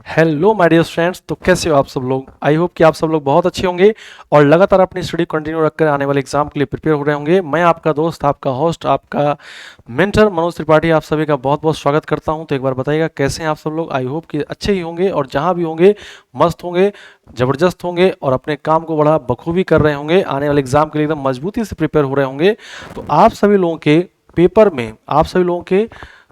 Hello my dear friends. तो कैसे हो आप सब लोग? आई होप कि आप सब लोग बहुत अच्छे होंगे और लगातार अपनी स्टडी कंटिन्यू रखकर आने वाले एग्जाम के लिए प्रिपेयर हो रहे होंगे। मैं आपका दोस्त, आपका होस्ट, आपका मेंटर मनोज त्रिपाठी आप सभी का बहुत बहुत स्वागत करता हूं। तो एक बार बताइएगा कैसे हैं आप सब लोग? आई होप कि अच्छे ही होंगे और जहां भी होंगे मस्त होंगे, ज़बरदस्त होंगे और अपने काम को बड़ा बखूबी कर रहे होंगे। आने वाले एग्जाम के लिए एकदम मजबूती से प्रिपेयर हो रहे होंगे। तो आप सभी लोगों के पेपर में, आप सभी लोगों के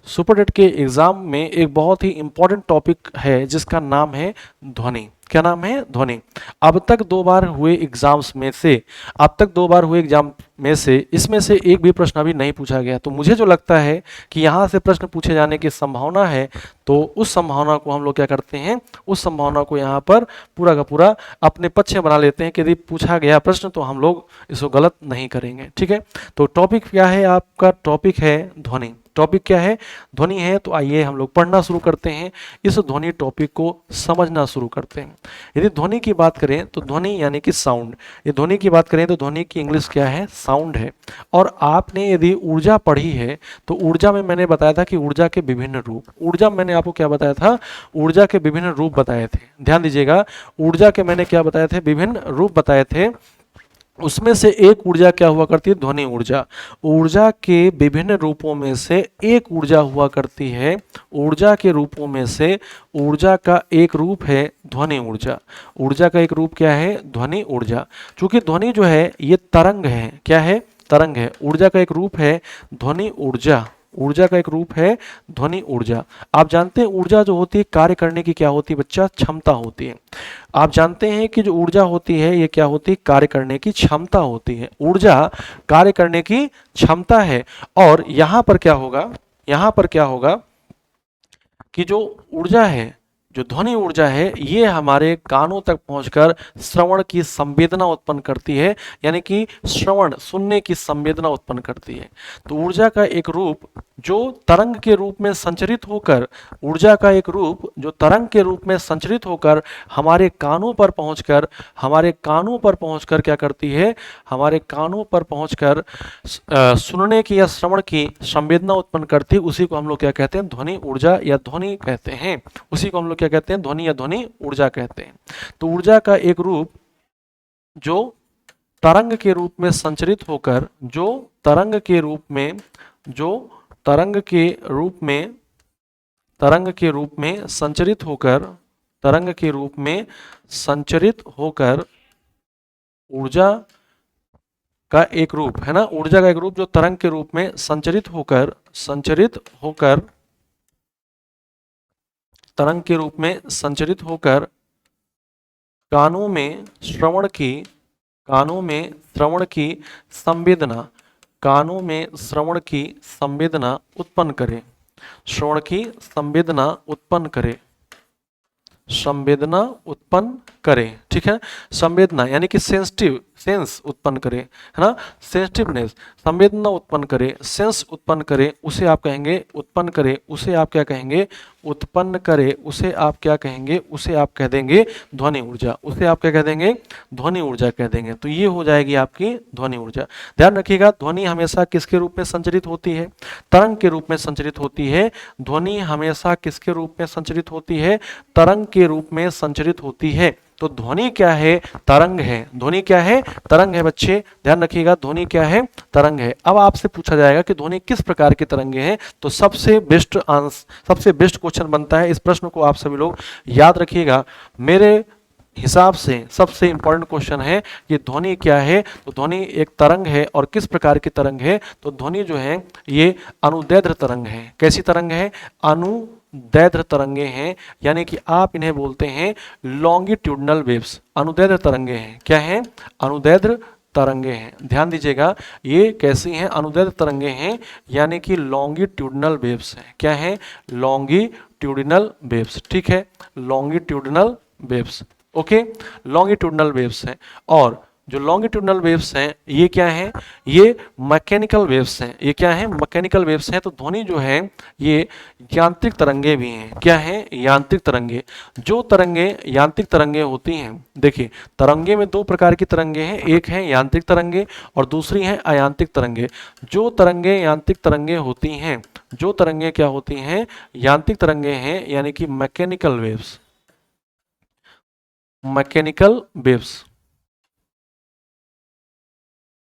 सुपर टेट के एग्जाम में एक बहुत ही इंपॉर्टेंट टॉपिक है जिसका नाम है ध्वनि। क्या नाम है? ध्वनि। अब तक दो बार हुए एग्जाम्स में से अब तक दो बार हुए एग्जाम में से इसमें से एक भी प्रश्न अभी नहीं पूछा गया। तो मुझे जो लगता है कि यहाँ से प्रश्न पूछे जाने की संभावना है, तो उस संभावना को हम लोग क्या करते हैं, उस संभावना को यहाँ पर पूरा का पूरा अपने पक्ष में बना लेते हैं कि यदि पूछा गया प्रश्न तो हम लोग इसको गलत नहीं करेंगे। ठीक है, तो टॉपिक क्या है आपका? टॉपिक है ध्वनि। टॉपिक क्या है? ध्वनि है। तो आइए हम लोग पढ़ना शुरू करते हैं, इस ध्वनि टॉपिक को समझना शुरू करते हैं। यदि ध्वनि की बात करें तो ध्वनि यानी कि साउंड, ये ध्वनि की बात करें तो ध्वनि की इंग्लिश क्या है? साउंड है। और आपने यदि ऊर्जा पढ़ी है तो ऊर्जा में मैंने बताया था कि ऊर्जा के विभिन्न रूप, ऊर्जा मैंने आपको क्या बताया था? ऊर्जा के विभिन्न रूप बताए थे। ध्यान दीजिएगा, ऊर्जा के मैंने क्या बताए थे? विभिन्न रूप बताए थे। उसमें से एक ऊर्जा क्या हुआ करती है? ध्वनि ऊर्जा। ऊर्जा के विभिन्न रूपों में से एक ऊर्जा हुआ करती है। ऊर्जा के रूपों में से ऊर्जा का एक रूप है ध्वनि ऊर्जा। ऊर्जा का एक रूप क्या है? ध्वनि ऊर्जा। क्योंकि ध्वनि जो है ये तरंग है। क्या है? तरंग है। ऊर्जा का एक रूप है ध्वनि ऊर्जा। ऊर्जा का एक रूप है ध्वनि ऊर्जा। आप जानते हैं ऊर्जा जो होती है कार्य करने की क्या होती है बच्चा? क्षमता होती है। आप जानते हैं कि जो ऊर्जा होती है ये क्या होती है? कार्य करने की क्षमता होती है। ऊर्जा कार्य करने की क्षमता है। और यहां पर क्या होगा? यहां पर क्या होगा कि जो ऊर्जा है, जो ध्वनि ऊर्जा है, ये हमारे कानों तक पहुंचकर श्रवण की संवेदना उत्पन्न करती है, यानी कि श्रवण, सुनने की संवेदना उत्पन्न करती है। तो ऊर्जा का एक रूप जो तरंग के रूप में संचरित होकर, ऊर्जा का एक रूप जो तरंग के रूप में संचरित होकर हमारे कानों पर पहुंचकर, हमारे कानों पर पहुंचकर क्या करती है? हमारे कानों पर पहुंचकर सुनने की या श्रवण की संवेदना उत्पन्न करती है। उसी को हम लोग क्या कहते हैं? ध्वनि ऊर्जा या ध्वनि कहते हैं। उसी को हम लोग क्या कहते हैं? ध्वनि या ध्वनि ऊर्जा कहते हैं। तो ऊर्जा का एक रूप जो तरंग के रूप में संचरित होकर, जो तरंग के रूप में, जो तरंग के रूप में, तरंग के रूप में संचरित होकर, तरंग के रूप में संचरित होकर ऊर्जा का एक रूप है ना, ऊर्जा का एक रूप जो तरंग के रूप में संचरित होकर, संचरित होकर, तरंग के रूप में संचरित होकर कानों में श्रवण की, कानों में श्रवण की संवेदना, कानों में श्रवण की संवेदना उत्पन्न करे, श्रवण की संवेदना उत्पन्न करे, संवेदना उत्पन्न करे। ठीक है, संवेदना यानी कि सेंसिटिव, सेंस उत्पन्न करे, है ना, सेंसिटिवनेस, संवेदना उत्पन्न करे, सेंस उत्पन्न करे, उसे आप कहेंगे उत्पन्न करे, उसे आप क्या कहेंगे? उत्पन्न करे, उसे आप क्या कहेंगे? उसे आप कह देंगे ध्वनि ऊर्जा। उसे आप क्या कह देंगे? ध्वनि ऊर्जा कह देंगे। तो ये हो जाएगी आपकी ध्वनि ऊर्जा। ध्यान रखिएगा, ध्वनि हमेशा किसके रूप में संचरित होती है? तरंग के रूप में संचरित होती है। ध्वनि हमेशा किसके रूप में संचरित होती है? तरंग के रूप में संचरित होती है। तो ध्वनि क्या है? तरंग है। ध्वनि क्या है? तरंग है बच्चे, ध्यान रखिएगा, ध्वनि क्या है? तरंग है। अब आपसे पूछा जाएगा कि ध्वनि किस प्रकार की तरंगे हैं, तो सबसे बेस्ट आंसर, सबसे बेस्ट क्वेश्चन बनता है, इस प्रश्न को आप सभी लोग याद रखिएगा। मेरे हिसाब से सबसे इंपॉर्टेंट क्वेश्चन है कि ध्वनि क्या है? तो ध्वनि एक तरंग है। और किस प्रकार की तरंग है? तो ध्वनि जो है ये अनुदैर्ध्य तरंग है। कैसी तरंग है? अनुदैर्ध्य तरंगे हैं, यानी कि आप इन्हें बोलते हैं लॉन्गिट्यूडनल वेव्स। अनुदैर्ध्य तरंगे हैं। क्या हैं? अनुदैर्ध्य तरंगे हैं। ध्यान दीजिएगा, ये कैसी हैं? अनुदैर्ध्य तरंगे हैं, यानी कि लॉन्गिट्यूडनल वेव्स हैं। क्या हैं? Longitudinal waves. ठीक है, longitudinal waves. Okay, longitudinal waves हैं। और जो लॉन्गिट्यूडनल वेव्स हैं ये क्या हैं? ये मैकेनिकल वेव्स हैं। ये क्या हैं? मैकेनिकल वेव्स हैं। तो ध्वनि जो है ये यांत्रिक तरंगे भी हैं। क्या हैं? यांत्रिक तरंगे। जो तरंगे यांत्रिक तरंगे होती हैं, देखिए तरंगे में दो प्रकार की तरंगे हैं, एक है यांत्रिक तरंगे और दूसरी है अयांत्रिक तरंगे। जो तरंगे यांत्रिक तरंगे होती हैं जो तरंगे क्या होती हैं, यांत्रिक तरंगे हैं, यानी कि mechanical waves, mechanical waves,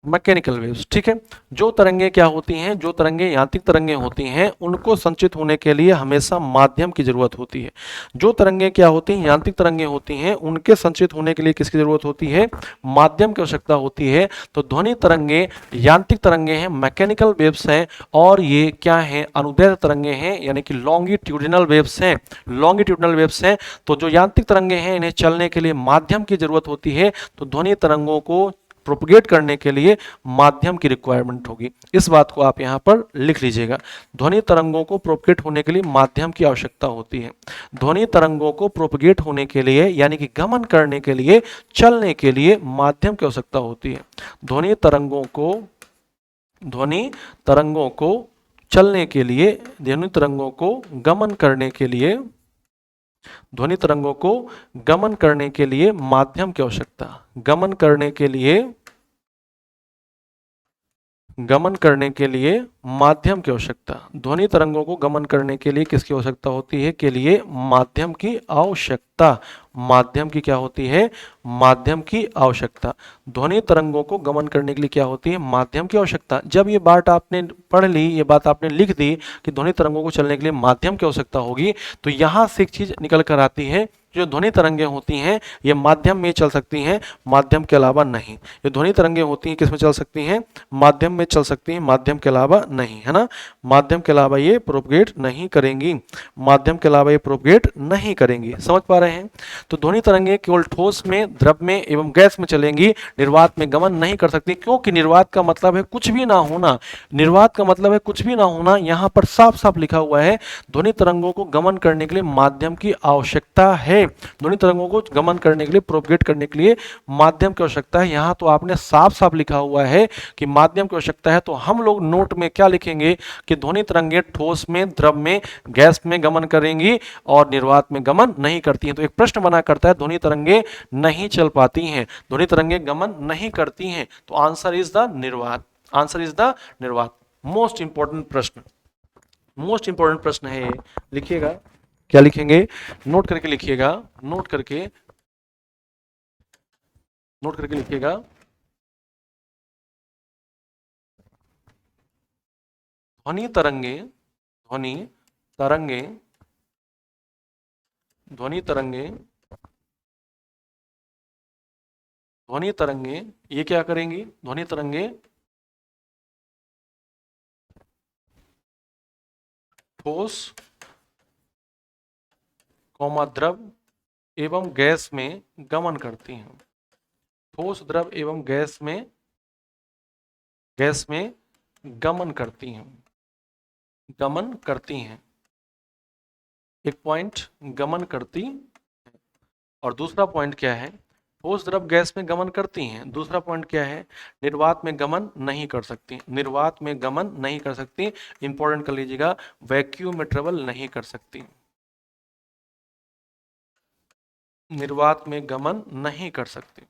mechanical waves, ठीक है। जो तरंगे क्या होती हैं, जो तरंगे यांत्रिक तरंगे होती हैं, उनको संचित होने के लिए हमेशा माध्यम की जरूरत होती है। जो तरंगे क्या होती हैं, यांत्रिक तरंगे होती हैं, उनके संचित होने के लिए किसकी जरूरत होती है, माध्यम की आवश्यकता होती है। तो ध्वनि तरंगे यांत्रिक तरंगे हैं, मैकेनिकल वेव्स हैं, और ये क्या है, अनुदैर्ध्य तरंगे हैं, यानी कि लॉन्गिट्यूडिनल वेव्स हैं, लॉन्गिट्यूडिनल वेव्स हैं। तो जो यांत्रिक तरंगे हैं, इन्हें चलने के लिए माध्यम की जरूरत होती है। तो ध्वनि तरंगों को प्रोपगेट करने के लिए माध्यम की रिक्वायरमेंट होगी। इस बात को आप यहां पर लिख लीजिएगा। ध्वनि तरंगों को प्रोपगेट होने के लिए माध्यम की आवश्यकता होती है। ध्वनि तरंगों को प्रोपगेट होने के लिए, यानी कि गमन करने के लिए, चलने के लिए माध्यम की आवश्यकता होती है। ध्वनि तरंगों को, ध्वनि तरंगों को चलने के लिए, ध्वनि तरंगों को गमन करने के लिए, ध्वनि तरंगों को गमन करने के लिए माध्यम की आवश्यकता, गमन करने के लिए, गमन करने के लिए माध्यम की आवश्यकता, ध्वनि तरंगों को गमन करने के लिए किसकी आवश्यकता होती है, के लिए माध्यम की आवश्यकता, माध्यम की क्या होती है, माध्यम की आवश्यकता। ध्वनि तरंगों को गमन करने के लिए क्या होती है, माध्यम की आवश्यकता। जब ये बात आपने पढ़ ली, ये बात आपने लिख दी कि ध्वनि तरंगों को चलने के लिए माध्यम की आवश्यकता होगी, तो यहां से एक चीज निकल कर आती है, जो ध्वनि तरंगें होती हैं ये माध्यम में चल सकती हैं, माध्यम के अलावा नहीं। ये ध्वनि तरंगें होती हैं किस में चल सकती हैं, माध्यम में चल सकती हैं, माध्यम के अलावा नहीं, है ना। माध्यम के अलावा ये प्रोपगेट नहीं करेंगी, माध्यम के अलावा ये प्रोपगेट नहीं करेंगी। समझ पा रहे हैं। तो ध्वनि तरंगें केवल ठोस में, द्रव में एवं गैस में चलेंगी, निर्वात में गमन नहीं कर सकती, क्योंकि निर्वात का मतलब है कुछ भी ना होना, निर्वात का मतलब है कुछ भी ना होना। यहां पर साफ साफ लिखा हुआ है ध्वनि तरंगों को गमन करने के लिए माध्यम की आवश्यकता है। ध्वनि तरंगों को गमन करने के लिए, प्रोपगेट करने के लिए माध्यम की आवश्यकता है। यहां तो आपने साफ साफ लिखा हुआ है कि माध्यम की आवश्यकता है, तो हम लोग नोट में क्या लिखेंगे कि ध्वनि तरंगें ठोस में, द्रव में, गैस में गमन करेंगी और निर्वात में गमन नहीं करती हैं। तो एक प्रश्न बना करता है ध्वनि तरंगें नहीं चल पाती हैं, ध्वनि तरंगें गमन नहीं करती हैं, तो आंसर इज द निर्वात, आंसर इज द निर्वात। मोस्ट इंपॉर्टेंट प्रश्न, मोस्ट इंपॉर्टेंट प्रश्न है, लिखिएगा। क्या लिखेंगे, नोट करके लिखिएगा, नोट करके, नोट करके लिखिएगा। ध्वनि तरंगे, ध्वनि तरंगे, ध्वनि तरंगे, ध्वनि तरंगे ये क्या करेंगी, ध्वनि तरंगे ठोस, द्रव एवं गैस में गमन करती हैं। ठोस, द्रव एवं गैस में, गैस में गमन करती हैं, गमन करती हैं। एक पॉइंट गमन करती, और दूसरा पॉइंट क्या है, ठोस द्रव गैस में गमन करती हैं। दूसरा पॉइंट क्या है, निर्वात में गमन नहीं कर सकती, निर्वात में गमन नहीं कर सकती। इंपॉर्टेंट कर लीजिएगा, वैक्यूम में ट्रेवल नहीं कर सकती, निर्वात में गमन नहीं कर सकती,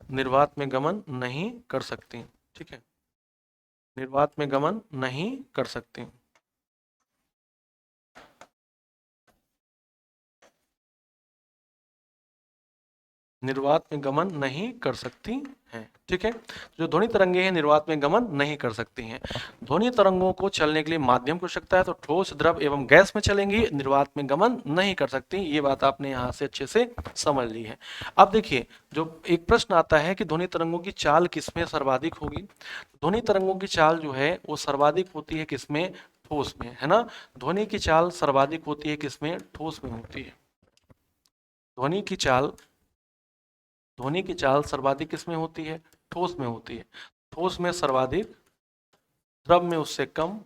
निर्वात में गमन नहीं कर सकती, ठीक है, निर्वात में गमन नहीं कर सकती। निर्वात में गमन नहीं कर सकती हैं, ठीक है। जो ध्वनि तरंगे हैं निर्वात में गमन नहीं कर सकती हैं। ध्वनि तरंगों को चलने के लिए माध्यम की आवश्यकता है, तो ठोस, द्रव एवं गैस में चलेंगी, निर्वात में गमन नहीं कर सकती। ये बात आपने यहाँ से अच्छे से समझ ली है। अब देखिए, जो एक प्रश्न आता है कि ध्वनि तरंगों की चाल किसमें सर्वाधिक होगी। ध्वनि तरंगों की चाल जो है वो सर्वाधिक होती है किसमें, ठोस में, है ना। ध्वनि की चाल सर्वाधिक होती है किसमें, ठोस में होती है। ध्वनि की चाल, ध्वनि की चाल सर्वाधिक किसमें होती है, ठोस में होती है। ठोस में सर्वाधिक, द्रव में उससे कम,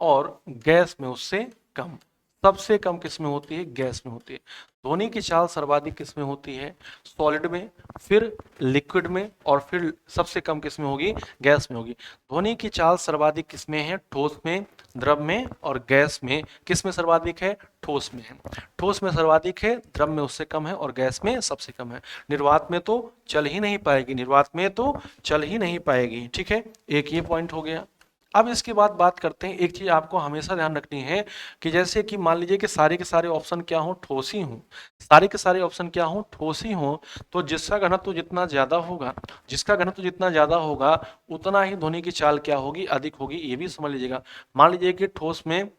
और गैस में उससे कम। सबसे कम किस में होती है? गैस में होती है। ध्वनि की चाल सर्वाधिक किस में होती है? सॉलिड में, फिर लिक्विड में, और फिर सबसे कम किस में होगी? गैस में होगी। ध्वनि की चाल सर्वाधिक किस में है? ठोस में, द्रव में और गैस में। किस में सर्वाधिक है? ठोस में है। ठोस में सर्वाधिक है, द्रव में उससे कम है और गैस में सबसे कम है। निर्वात में तो चल ही नहीं पाएगी, निर्वात में तो चल ही नहीं पाएगी। ठीक है, एक ये पॉइंट हो गया। अब इसके बाद बात करते हैं, एक चीज आपको हमेशा ध्यान रखनी है कि जैसे कि मान लीजिए कि सारे के सारे ऑप्शन क्या हो? ठोस ही हो। सारे के सारे ऑप्शन क्या हो? ठोस ही हो। तो जिसका घनत्व जितना ज्यादा होगा, जिसका घनत्व जितना ज्यादा होगा, उतना ही ध्वनि की चाल क्या होगी? अधिक होगी। ये भी समझ लीजिएगा। मान लीजिए कि ठोस में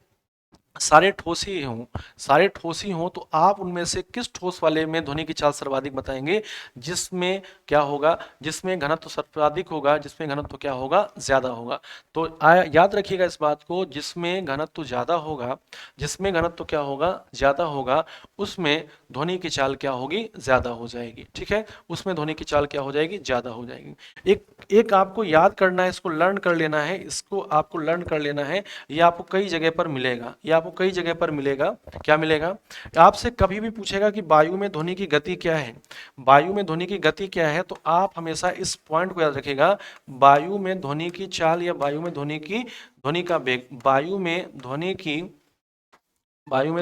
सारे ठोस ही हों, सारे ठोस ही हों, तो आप उनमें से किस ठोस वाले में ध्वनि की चाल सर्वाधिक बताएंगे? जिसमें क्या होगा? जिसमें घनत्व सर्वाधिक होगा, जिसमें घनत्व क्या होगा? ज्यादा होगा। तो याद रखिएगा इस बात को, जिसमें घनत्व ज्यादा होगा, जिसमें घनत्व क्या होगा? ज्यादा होगा, उसमें ध्वनि की चाल क्या होगी? ज्यादा हो जाएगी। ठीक है, उसमें ध्वनि की चाल क्या हो जाएगी? ज्यादा हो जाएगी। एक एक आपको याद करना है, इसको लर्न कर लेना है, इसको आपको लर्न कर लेना है। ये आपको कई जगह पर मिलेगा, ये आपको कई जगह पर मिलेगा। क्या मिलेगा? आपसे कभी भी पूछेगा कि वायु में ध्वनि की गति क्या है, वायु में ध्वनि की गति क्या है, तो आप हमेशा इस पॉइंट को याद रखिएगा। वायु में ध्वनि की चाल या वायु में ध्वनि का वेग, वायु में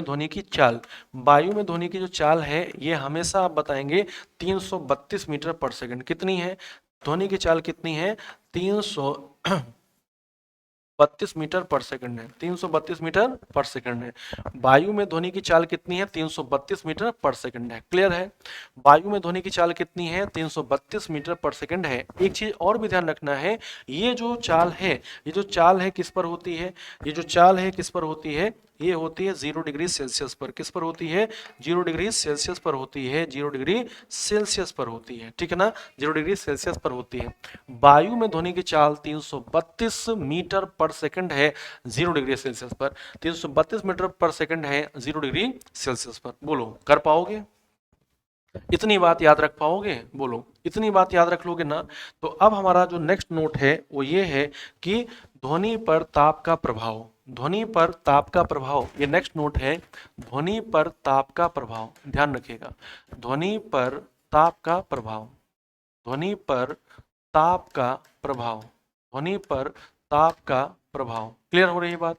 ध्वनि की चाल, वायु में ध्वनि की जो चाल है, ये हमेशा आप बताएंगे 332 मीटर पर सेकंड। कितनी है ध्वनि की चाल? कितनी है? 332 मीटर पर सेकंड है। 332 मीटर पर सेकंड है। वायु में ध्वनि की चाल कितनी है? 332 मीटर पर सेकंड है। क्लियर है? वायु में ध्वनि की चाल कितनी है? 332 मीटर पर सेकंड है। एक चीज और भी ध्यान रखना है, ये जो चाल है, ये जो चाल है किस पर होती है? ये जो चाल है किस पर होती है? ये होती है 0 डिग्री सेल्सियस पर। किस पर होती है? 0 डिग्री सेल्सियस पर होती है। 0 डिग्री सेल्सियस पर होती है। ठीक है ना? 0 डिग्री सेल्सियस पर होती है। वायु में ध्वनि की चाल 332 मीटर पर सेकंड है 0 डिग्री सेल्सियस पर। 332 मीटर पर सेकंड है 0 डिग्री सेल्सियस पर। बोलो, कर पाओगे? इतनी बात याद रख पाओगे? बोलो, इतनी बात याद रख लोगे ना? तो अब हमारा जो नेक्स्ट नोट है वो ये है कि ध्वनि पर ताप का प्रभाव, ध्वनि पर ताप का प्रभाव, ये नेक्स्ट नोट है। ध्वनि पर ताप का प्रभाव, ध्यान रखिएगा। ध्वनि पर ताप का प्रभाव, ध्वनि पर ताप का प्रभाव, ध्वनि पर ताप का प्रभाव। क्लियर हो रही है बात?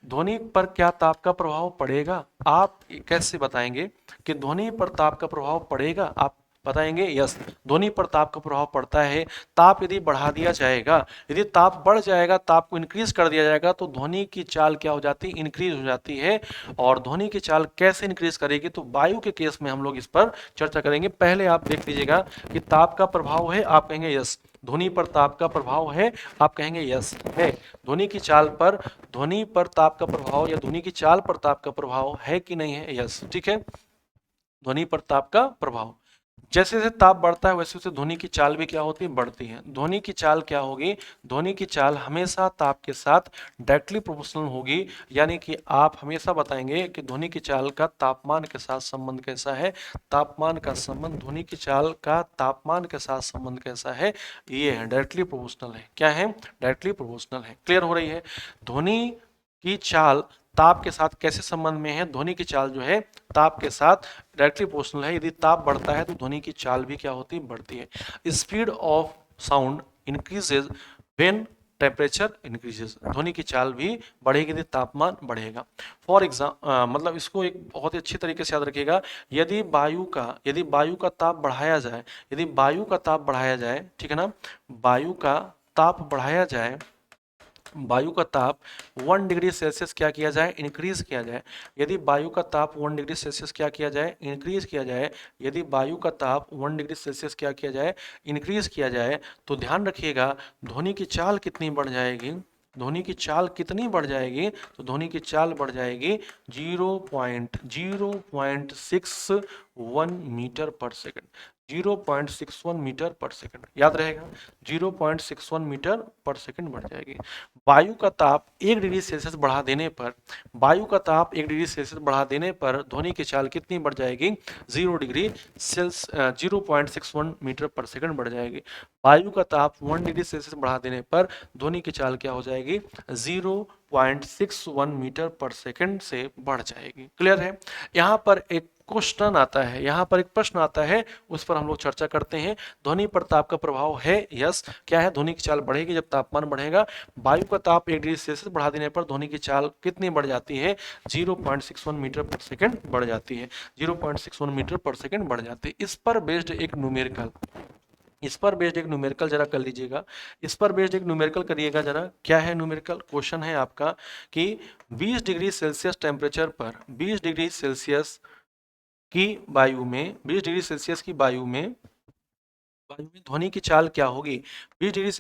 ध्वनि पर क्या ताप का प्रभाव पड़ेगा? आप कैसे बताएंगे कि ध्वनि पर ताप का प्रभाव पड़ेगा? आप बताएंगे यस, ध्वनि पर ताप का प्रभाव पड़ता है। ताप यदि बढ़ा दिया जाएगा, यदि ताप बढ़ जाएगा, ताप को इंक्रीज कर दिया जाएगा, तो ध्वनि की चाल क्या हो जाती है? इंक्रीज हो जाती है। और ध्वनि की चाल कैसे इंक्रीज करेगी? तो वायु के केस में हम लोग इस पर चर्चा करेंगे। पहले आप देख लीजिएगा कि ताप का प्रभाव है, आप कहेंगे यस। ध्वनि पर ताप का प्रभाव है, आप कहेंगे यस है। ध्वनि की चाल पर, ध्वनि पर ताप का प्रभाव या ध्वनि की चाल पर ताप का प्रभाव है कि नहीं है? यस। ठीक है, ध्वनि पर ताप का प्रभाव। जैसे जैसे ताप बढ़ता है वैसे वैसे ध्वनि की चाल भी क्या होती है? बढ़ती है। ध्वनि की चाल क्या होगी? ध्वनि की चाल हमेशा ताप के साथ डायरेक्टली प्रोपोर्शनल होगी। यानी कि आप हमेशा बताएंगे कि ध्वनि की चाल का तापमान के साथ संबंध कैसा है? तापमान का संबंध, ध्वनि की चाल का तापमान के साथ संबंध कैसा है? ये है, डायरेक्टली प्रोपोर्शनल है। क्या है? डायरेक्टली प्रोपोर्शनल है। क्लियर हो रही है? ध्वनि की चाल ताप के साथ कैसे संबंध में है? ध्वनि की चाल जो है ताप के साथ डायरेक्टली प्रोपोर्शनल है। यदि ताप बढ़ता है तो ध्वनि की चाल भी क्या होती है? बढ़ती है। Speed of sound increases when temperature increases. ध्वनि की चाल भी बढ़ेगी यदि तापमान बढ़ेगा। फॉर एग्जाम्पल, मतलब इसको एक बहुत ही अच्छी तरीके से याद रखिएगा। यदि वायु का ताप बढ़ाया जाए, यदि वायु का ताप बढ़ाया जाए, ठीक है ना, वायु का ताप बढ़ाया जाए, वायु का ताप 1 डिग्री सेल्सियस क्या किया जाए? इंक्रीज किया जाए। यदि वायु का ताप 1 डिग्री सेल्सियस क्या किया जाए? इंक्रीज किया जाए। यदि वायु का ताप 1 डिग्री सेल्सियस क्या किया जाए? इंक्रीज किया जाए, तो ध्यान रखिएगा ध्वनि की चाल कितनी बढ़ जाएगी? ध्वनि की चाल कितनी बढ़ जाएगी? तो ध्वनि की चाल बढ़ जाएगी 0.061 मीटर पर सेकंड। 0.61 मीटर पर सेकंड, याद रहेगा। 0.61 मीटर पर सेकंड बढ़ जाएगी। वायु का ताप 1 डिग्री सेल्सियस बढ़ा देने पर, वायु का ताप 1 डिग्री सेल्सियस बढ़ा देने पर ध्वनि की चाल कितनी बढ़ जाएगी? 0.61 मीटर पर सेकंड बढ़ जाएगी। वायु का ताप 1 डिग्री सेल्सियस बढ़ा देने पर ध्वनि की चाल क्या हो जाएगी? 0.61 मीटर पर सेकंड से बढ़ जाएगी। क्लियर है। यहाँ पर एक क्वेश्चन आता है, यहाँ पर एक प्रश्न आता है, उस पर हम लोग चर्चा करते हैं। ध्वनि पर ताप का प्रभाव है, यस। क्या है? ध्वनि की चाल बढ़ेगी जब तापमान बढ़ेगा। वायु का ताप 1 डिग्री सेल्सियस बढ़ा देने पर ध्वनि की चाल कितनी बढ़ जाती है? 0.61 मीटर पर सेकंड बढ़ जाती है। 0.61 मीटर पर सेकंड बढ़ जाती है। इस पर बेस्ड एक न्यूमेरिकल जरा कर लीजिएगा। इस पर बेस्ड एक न्यूमेरिकल करिएगा जरा। क्या है न्यूमेरिकल? क्वेश्चन है आपका कि 20 डिग्री सेल्सियस टेम्परेचर पर 20 डिग्री सेल्सियस की वायु में 20 डिग्री सेल्सियस की वायु में ध्वनि की चाल क्या होगी? 20 डिग्री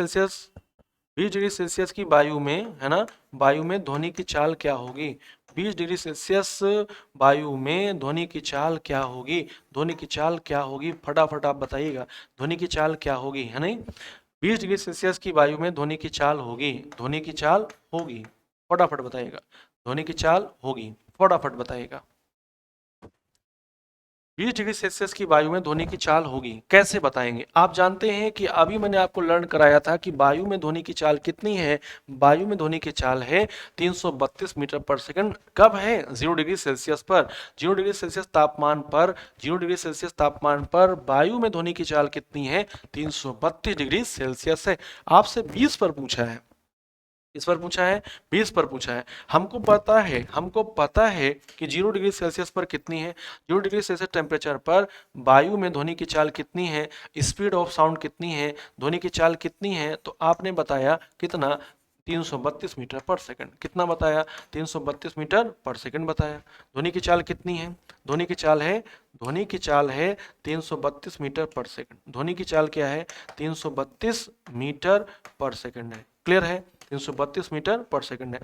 सेल्सियस की वायु में, है ना, वायु में ध्वनि की चाल क्या होगी? 20 डिग्री सेल्सियस वायु में ध्वनि की चाल क्या होगी? ध्वनि की चाल क्या होगी? फटाफट आप बताइएगा, ध्वनि की चाल क्या होगी, है नहीं? 20 डिग्री सेल्सियस की वायु में ध्वनि की चाल होगी, ध्वनि की चाल होगी, फटाफट बताइएगा, ध्वनि की चाल होगी, फटाफट बताइएगा। 20 डिग्री सेल्सियस की वायु में ध्वनि की चाल होगी, कैसे बताएंगे? आप जानते हैं कि अभी मैंने आपको लर्न कराया था कि वायु में ध्वनि की चाल कितनी है। वायु में ध्वनि की चाल है 332 मीटर पर सेकंड। कब है? 0 डिग्री सेल्सियस पर। 0 डिग्री सेल्सियस तापमान पर 0 डिग्री सेल्सियस तापमान पर वायु में ध्वनि की चाल कितनी है? 332 डिग्री सेल्सियस है। आपसे 20 पर पूछा है, इस पर पूछा है, 20 पर पूछा है। हमको पता है कि 0 डिग्री सेल्सियस पर कितनी है, 0 डिग्री सेल्सियस टेम्परेचर पर वायु में ध्वनि की चाल कितनी है, स्पीड ऑफ साउंड कितनी है, ध्वनि की चाल कितनी है। तो आपने बताया कितना? 332 मीटर पर सेकंड। कितना बताया? 332 मीटर पर सेकंड बताया। ध्वनि की चाल कितनी है? ध्वनि की चाल है 332 मीटर पर सेकंड। ध्वनि की चाल क्या है? 332 मीटर पर सेकंड है। क्लियर है? 332 मीटर पर सेकंड है।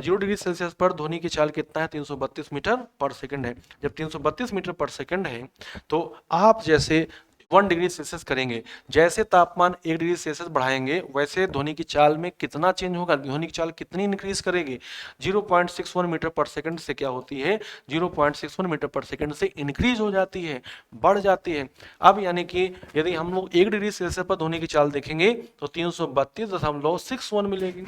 0 डिग्री सेल्सियस पर ध्वनि की चाल कितना है? 332 मीटर पर सेकंड है। जब 332 मीटर पर सेकंड है तो आप जैसे 1 डिग्री सेल्सियस करेंगे, जैसे तापमान 1 डिग्री सेल्सियस बढ़ाएंगे वैसे ध्वनि की चाल में कितना चेंज होगा? ध्वनि की चाल कितनी इंक्रीज करेगी? 0.61 मीटर पर सेकंड से क्या होती है? 0.61 मीटर पर सेकंड से इंक्रीज हो जाती है, बढ़ जाती है। अब यानी कि यदि हम लोग 1 डिग्री सेल्सियस पर ध्वनि की चाल देखेंगे तो 332.61 मिलेगी,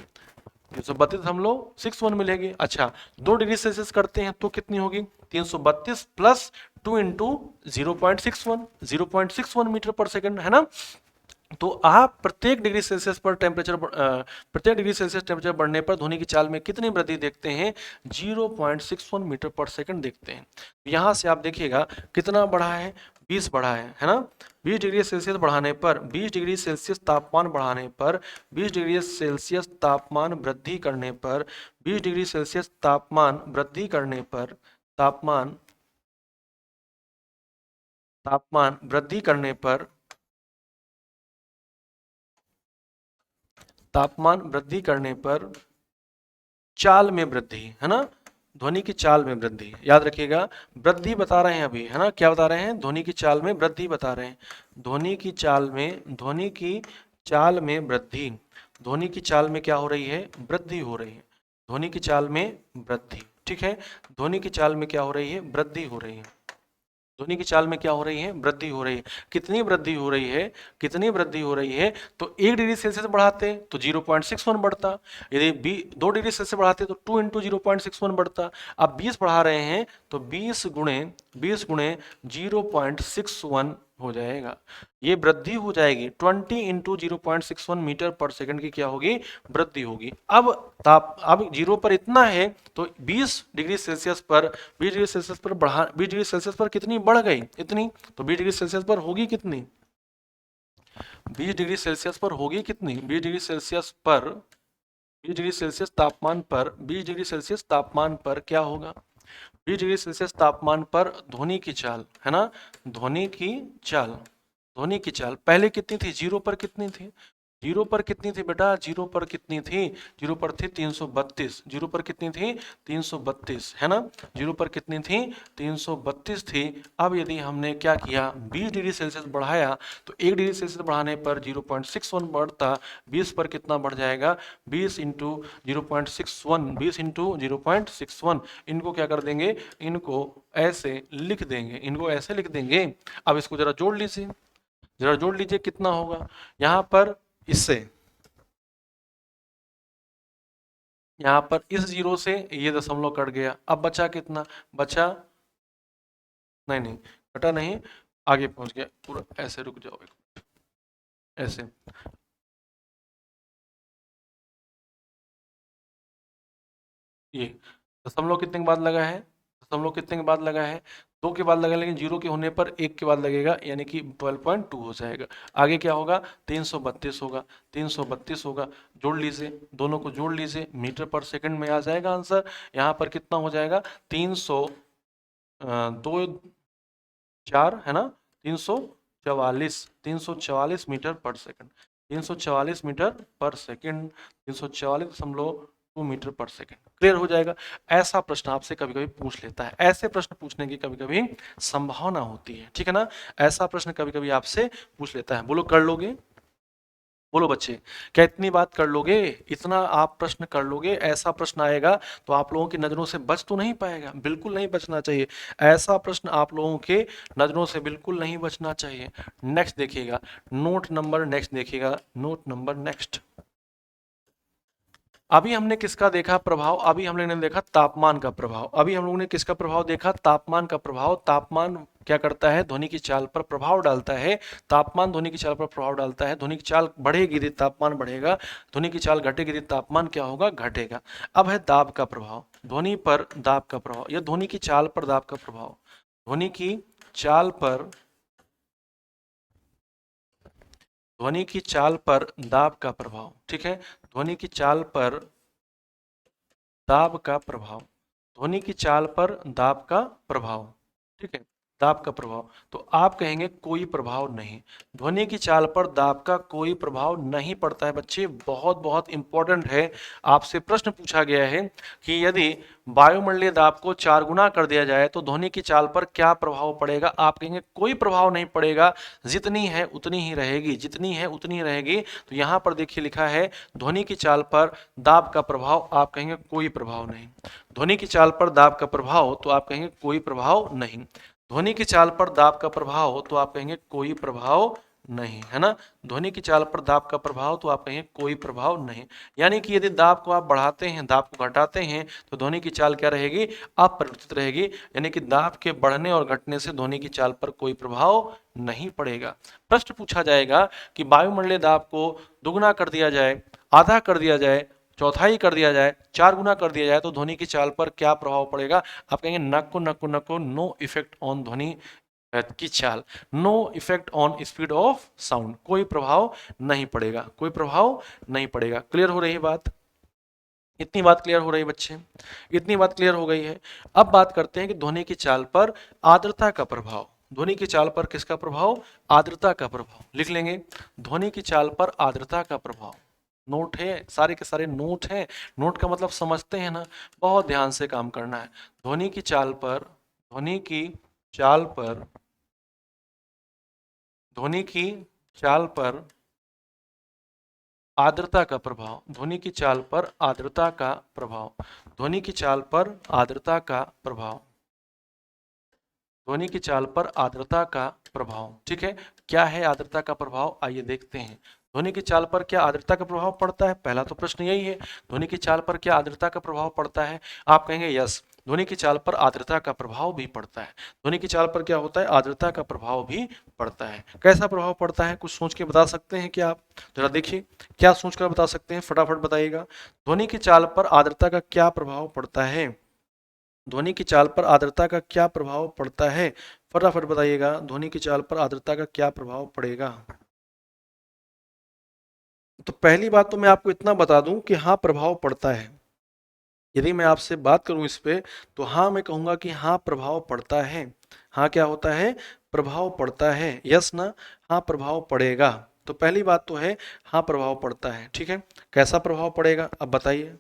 332.61 मिलेगी। अच्छा, 2 डिग्री सेल्सियस करते हैं तो कितनी होगी? 332 प्लस 2 इंटू 0.61 मीटर पर सेकंड, है ना। तो आप प्रत्येक डिग्री सेल्सियस टेम्परेचर बढ़ने पर ध्वनि की चाल में कितनी वृद्धि देखते हैं? 0.61 मीटर पर सेकंड देखते हैं। यहां से आप देखिएगा कितना बढ़ा है, 20 बढ़ा है ना। 20 डिग्री सेल्सियस बढ़ाने पर 20 डिग्री सेल्सियस तापमान बढ़ाने पर 20 डिग्री सेल्सियस तापमान वृद्धि करने पर 20 डिग्री सेल्सियस तापमान वृद्धि करने पर तापमान वृद्धि करने पर चाल में वृद्धि, है ना, ध्वनि की चाल में वृद्धि। याद रखिएगा, वृद्धि बता रहे हैं अभी, है ना। क्या बता रहे हैं? ध्वनि की चाल में वृद्धि बता रहे हैं। ध्वनि की चाल में वृद्धि, ध्वनि की चाल में क्या हो रही है? वृद्धि हो रही है। ध्वनि की चाल में वृद्धि, ठीक है। ध्वनि की चाल में क्या हो रही है? वृद्धि हो रही है। ध्वनि की चाल में क्या हो रही है? वृद्धि हो रही है। कितनी वृद्धि हो रही है? तो 1 डिग्री सेल्सियस बढ़ाते तो 0.61 बढ़ता। यदि 2 डिग्री सेल्सियस बढ़ाते तो 2 इंटू 0.61 बढ़ता। अब 20 बढ़ा रहे हैं तो 20 गुणे 0.61 हो जाएगा। ये वृद्धि हो जाएगी। 20 इंटू 0.61 मीटर पर सेकंड की क्या होगी? वृद्धि होगी। अब 0 पर इतना है तो 20 डिग्री सेल्सियस पर 20 डिग्री सेल्सियस पर कितनी बढ़ गई? इतनी। तो 20 डिग्री सेल्सियस पर होगी कितनी? 20 डिग्री सेल्सियस पर होगी कितनी? 20 डिग्री सेल्सियस पर 20 डिग्री सेल्सियस तापमान पर 20 डिग्री सेल्सियस तापमान पर क्या होगा? 20 डिग्री सेल्सियस तापमान पर ध्वनि की चाल, है ना, ध्वनि की चाल पहले कितनी थी? 0 पर कितनी थी? 0 पर कितनी थी बेटा? 0 पर कितनी थी? 0 पर थी 332। 0 पर कितनी थी? 332, है ना। 0 पर कितनी थी? 332 थी। अब यदि हमने क्या किया? 20 डिग्री सेल्सियस बढ़ाया तो 1 डिग्री सेल्सियस बढ़ाने पर 0.61 बढ़ता। 20 पर कितना बढ़ जाएगा? 20 इंटू 0.61, 20 इंटू 0.61। इनको क्या कर देंगे? इनको ऐसे लिख देंगे। अब इसको जरा जोड़ लीजिए कितना होगा यहाँ पर इससे। यहाँ पर इस जीरो से ये दशमलव कट गया, अब बचा कितना, बचा, नहीं नहीं कटा नहीं, आगे पहुंच गया पूरा, ऐसे रुक जाओ ऐसे, ये दशमलव कितने के बाद लगा है, दशमलव कितने के बाद लगा है, 2 के बाद लगा, लेकिन जीरो के होने पर 1 के बाद लगेगा, यानी कि 12.2 हो जाएगा। आगे क्या होगा, 332 होगा, 332 होगा, जोड़ लीजिए, दोनों को जोड़ लीजिए, मीटर पर सेकंड में आ जाएगा आंसर। यहाँ पर कितना हो जाएगा, 302 4 है ना, 344 मीटर पर सेकंड, 344 मीटर पर सेकंड, 344.2 मीटर पर सेकंड। क्लियर हो जाएगा। ऐसा प्रश्न आपसे कभी कभी पूछ लेता है, ऐसे प्रश्न पूछने की कभी कभी संभावना होती है, ठीक है ना, ऐसा प्रश्न कभी कभी आपसे पूछ लेता है। बोलो कर लोगे, बोलो बच्चे, क्या इतनी बात कर लोगे, इतना आप प्रश्न कर लोगे, ऐसा प्रश्न आएगा तो आप लोगों की नजरों से बच तो नहीं पाएगा, बिल्कुल नहीं बचना चाहिए, ऐसा प्रश्न आप लोगों के नजरों से बिल्कुल नहीं बचना चाहिए। नेक्स्ट देखिएगा, नोट नंबर नेक्स्ट देखिएगा, नोट नंबर नेक्स्ट। अभी हमने किसका देखा प्रभाव, अभी हम लोगों ने देखा तापमान का प्रभाव, अभी हम लोगों ने किसका प्रभाव देखा, तापमान का प्रभाव। तापमान क्या करता है, ध्वनि की चाल पर प्रभाव डालता है, तापमान ध्वनि की चाल पर प्रभाव डालता है, ध्वनि की चाल बढ़ेगी यदि तापमान बढ़ेगा, ध्वनि की चाल घटेगी यदि तापमान क्या होगा, घटेगा। अब है दाब का प्रभाव, ध्वनि पर दाब का प्रभाव, या ध्वनि की चाल पर दाब का प्रभाव, ध्वनि की चाल पर, ध्वनि की चाल पर दाब का प्रभाव, ठीक है, ध्वनि की चाल पर दाब का प्रभाव, ध्वनि की चाल पर दाब का प्रभाव, ठीक है, दाब का प्रभाव। तो आप कहेंगे कोई प्रभाव नहीं, ध्वनि की चाल पर दाब का कोई प्रभाव नहीं पड़ता है। बच्चे बहुत बहुत इंपॉर्टेंट है, आपसे प्रश्न पूछा गया है कि यदि वायुमंडलीय दाब को 4 गुना कर दिया जाए तो ध्वनि की चाल पर क्या प्रभाव पड़ेगा, आप कहेंगे कोई प्रभाव नहीं पड़ेगा, जितनी है उतनी ही रहेगी, जितनी है उतनी ही रहेगी। तो यहाँ पर देखिए लिखा है ध्वनि की चाल पर दाब का प्रभाव, आप कहेंगे कोई प्रभाव नहीं, ध्वनि की चाल पर दाब का प्रभाव, तो आप कहेंगे कोई प्रभाव नहीं, ध्वनि की चाल पर दाब का प्रभाव, तो आप कहेंगे कोई प्रभाव नहीं, है ना, ध्वनि की चाल पर दाब का प्रभाव, तो आप कहेंगे कोई प्रभाव नहीं। यानी कि यदि दाब को आप बढ़ाते हैं, दाब को घटाते हैं, तो ध्वनि की चाल क्या रहेगी, अपरिवर्तित रहेगी, यानी कि दाब के बढ़ने और घटने से ध्वनि की चाल पर कोई प्रभाव नहीं पड़ेगा। प्रश्न पूछा जाएगा कि वायुमंडलीय दाब को दुगुना कर दिया जाए, आधा कर दिया जाए, चौथाई कर दिया जाए, 4 गुना कर दिया जाए तो ध्वनि की चाल पर क्या प्रभाव पड़ेगा, आप कहेंगे नको नको नको, नो इफेक्ट ऑन ध्वनि की चाल, no effect on speed of sound, कोई प्रभाव नहीं पड़ेगा, कोई प्रभाव नहीं पड़ेगा। क्लियर हो रही है बात, इतनी बात क्लियर हो रही है बच्चे, इतनी बात क्लियर हो गई है। अब बात करते हैं कि ध्वनि की चाल पर आर्द्रता का प्रभाव, ध्वनि की चाल पर किसका प्रभाव, आर्द्रता का प्रभाव, लिख लेंगे, ध्वनि की चाल पर आर्द्रता का प्रभाव। नोट है, सारे के सारे नोट हैं, नोट का मतलब समझते हैं ना, बहुत ध्यान से काम करना है। ध्वनि की चाल पर, ध्वनि की चाल पर, ध्वनि की चाल पर आर्द्रता का प्रभाव, ध्वनि की चाल पर आर्द्रता का प्रभाव, ध्वनि की चाल पर आर्द्रता का प्रभाव, ध्वनि की चाल पर आर्द्रता का प्रभाव, ठीक है। क्या है आर्द्रता का प्रभाव, आइए देखते हैं। ध्वनि की चाल पर क्या आर्द्रता का प्रभाव पड़ता है, पहला तो प्रश्न यही है, ध्वनि की चाल पर क्या आर्द्रता का प्रभाव पड़ता है, आप कहेंगे यस, ध्वनि की चाल पर आर्द्रता का प्रभाव भी पड़ता है, ध्वनि की चाल पर क्या होता है, आर्द्रता का प्रभाव भी पड़ता है। कैसा प्रभाव पड़ता है, कुछ सोच के बता सकते हैं क्या आप, जरा देखिए क्या सोचकर बता सकते हैं, फटाफट बताइएगा। ध्वनि की चाल पर आर्द्रता का क्या प्रभाव पड़ता है, ध्वनि की चाल पर आर्द्रता का क्या प्रभाव पड़ता है, फटाफट बताइएगा, ध्वनि की चाल पर आर्द्रता का क्या प्रभाव पड़ेगा। तो पहली बात तो मैं आपको इतना बता दूं कि हाँ प्रभाव पड़ता है, यदि मैं आपसे बात करूं इस पे तो हाँ मैं कहूंगा कि हाँ प्रभाव पड़ता है। हाँ क्या होता है, प्रभाव पड़ता है, यस ना, हाँ प्रभाव पड़ेगा। तो पहली बात तो है हाँ प्रभाव पड़ता है, ठीक है। कैसा प्रभाव पड़ेगा अब बताइए।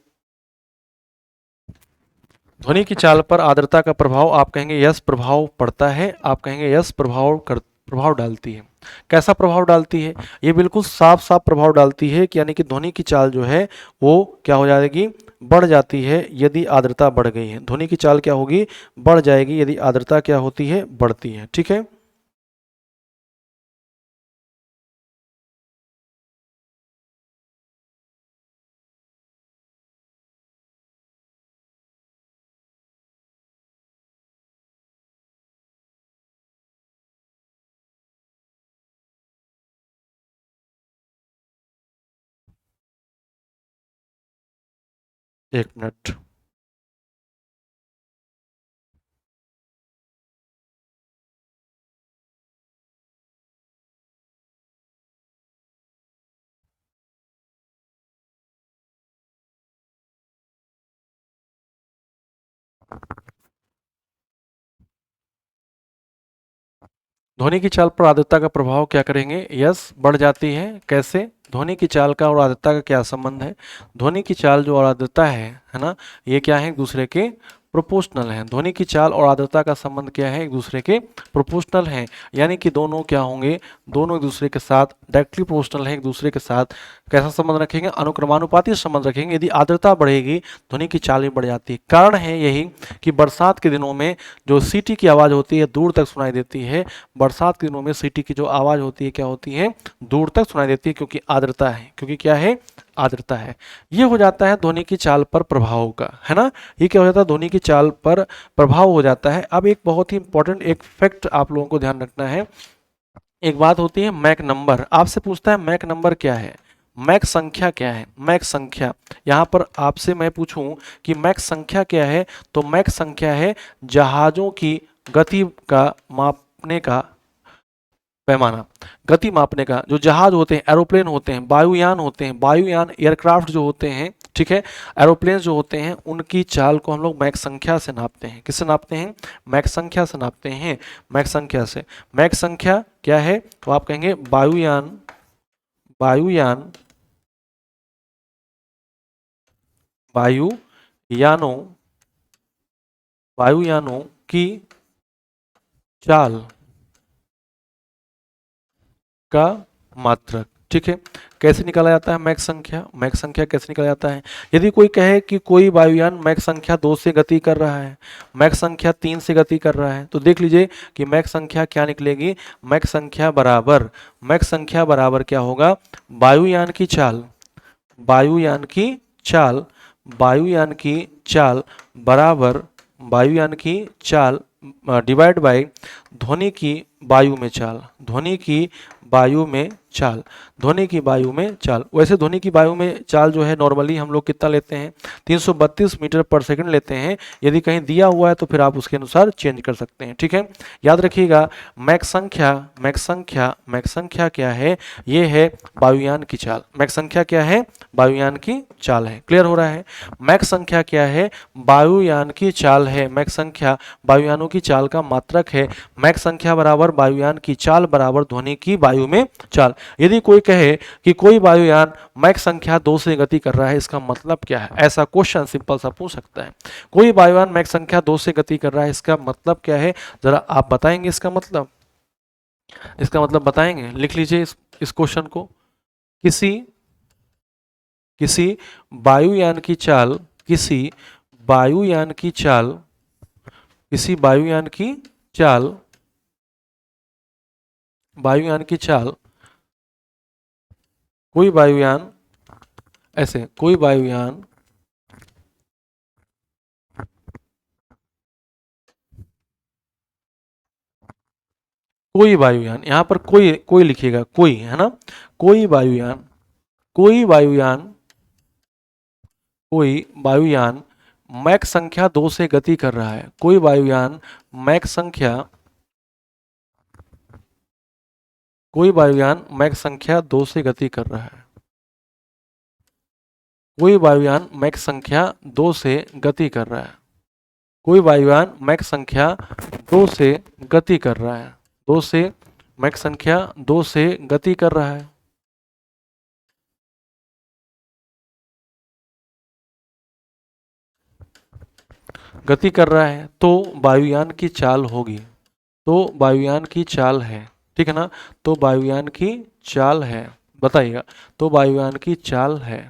ध्वनि की चाल पर आर्द्रता का प्रभाव, आप कहेंगे यस प्रभाव पड़ता है, आप कहेंगे यस प्रभाव डालती है। कैसा प्रभाव डालती है, ये बिल्कुल साफ साफ प्रभाव डालती है कि यानी कि ध्वनि की चाल जो है वो क्या हो जाएगी, बढ़ जाती है यदि आर्द्रता बढ़ गई है, ध्वनि की चाल क्या होगी, बढ़ जाएगी यदि आर्द्रता क्या होती है, बढ़ती है, ठीक है। एक मिनट। ध्वनि की चाल पर आर्द्रता का प्रभाव क्या करेंगे? यस, बढ़ जाती है। कैसे? ध्वनि की चाल का और आर्द्रता का क्या संबंध है? ध्वनि की चाल जो और आर्द्रता है ना, ये क्या है? एक दूसरे के प्रोपोर्शनल हैं। ध्वनि की चाल और आर्द्रता का संबंध क्या है? एक दूसरे के प्रोपोर्शनल हैं, यानी कि दोनों क्या होंगे? दोनों एक दूसरे के साथ डायरेक्टली प्रोपोर्शनल है। एक दूसरे के साथ कैसा संबंध रखेंगे? अनुक्रमानुपाती संबंध रखेंगे। यदि आर्द्रता बढ़ेगी, ध्वनि की चाल भी बढ़ जाती है। कारण है यही कि बरसात के दिनों में जो सीटी की आवाज़ होती है दूर तक सुनाई देती है। बरसात के दिनों में सीटी की जो आवाज़ होती है क्या होती है? दूर तक सुनाई देती है, क्योंकि आर्द्रता है। क्योंकि क्या है? आर्द्रता है। ये हो जाता है ध्वनि की चाल पर प्रभाव का, है ना। ये क्या हो जाता है? ध्वनि की चाल पर प्रभाव हो जाता है। अब एक बहुत ही इंपॉर्टेंट एक फैक्ट आप लोगों को ध्यान रखना है। एक बात होती है मैक नंबर। आपसे पूछता है मैक नंबर क्या है, मैक संख्या क्या है? मैक संख्या, यहाँ पर आपसे मैं पूछूं कि मैक संख्या क्या है, तो मैक संख्या है जहाजों की गति का मापने का पैमाना। गति मापने का, जो जहाज होते हैं, एरोप्लेन होते हैं, वायुयान होते हैं, वायुयान एयरक्राफ्ट जो होते हैं, ठीक है, एरोप्लेन जो होते हैं, उनकी चाल को हम लोग मैक संख्या से नापते हैं। किससे नापते हैं? मैक संख्या से नापते हैं। मैक संख्या से। मैक संख्या क्या है? तो आप कहेंगे वायुयान, वायुयान, वायुयानों, वायुयानों की चाल का मात्रक। ठीक है। कैसे निकाला जाता है मैक संख्या? मैक संख्या कैसे निकाला जाता है? यदि कोई कहे कि कोई वायुयान मैक संख्या 2 से गति कर रहा है, मैक संख्या 3 से गति कर रहा है, तो देख लीजिए कि मैक संख्या क्या निकलेगी। मैक संख्या बराबर, मैक संख्या बराबर क्या होगा? वायुयान की चाल, वायुयान की चाल, वायुयान की चाल बराबर वायुयान की चाल डिवाइड बाय ध्वनि की वायु में चाल, ध्वनि की वायु में चाल, ध्वनि की वायु में चाल। वैसे ध्वनि की वायु में चाल जो है नॉर्मली हम लोग कितना लेते हैं? 332 मीटर पर सेकंड लेते हैं। यदि कहीं दिया हुआ है तो फिर आप उसके अनुसार चेंज कर सकते हैं। ठीक है, याद रखिएगा मैक संख्या, मैक संख्या, मैक संख्या क्या है? ये है वायुयान की चाल। मैक संख्या क्या है? वायुयान की चाल है। क्लियर हो रहा है? मैक संख्या क्या है? वायुयान की चाल है। मैक संख्या वायुयानों की चाल का मात्रक है। मैक संख्या बराबर वायुयान की चाल बराबर ध्वनि की वायु में चाल। यदि कोई कहे कि कोई वायुयान मैक संख्या 2 से गति कर रहा है, इसका मतलब क्या है? ऐसा क्वेश्चन सिंपल सा पूछ सकता है। कोई वायुयान मैक संख्या 2 से गति कर रहा है, इसका मतलब क्या है? जरा आप बताएंगे इसका मतलब? इसका मतलब बताएंगे? लिख लीजिए इस क्वेश्चन को। किसी किसी वायुयान की चाल, किसी वायुयान की चाल, किसी वायुयान की चाल, वायुयान की चाल, कोई वायुयान, ऐसे कोई वायुयान कोई वायुयान, यहां पर कोई कोई लिखिएगा, कोई, है ना। कोई वायुयान, कोई वायुयान, कोई वायुयान मैक संख्या 2 से गति कर रहा है। कोई वायुयान मैक संख्या, कोई वायुयान मैक संख्या 2 से गति कर रहा है। कोई वायुयान मैक संख्या 2 से गति कर रहा है। कोई वायुयान मैक संख्या 2 से गति कर रहा है। 2 से, मैक संख्या 2 से गति कर रहा है। गति कर रहा है तो वायुयान की चाल होगी। तो वायुयान की चाल है, ठीक है ना। तो वायुयान की चाल है, बताइएगा। तो वायुयान की चाल है,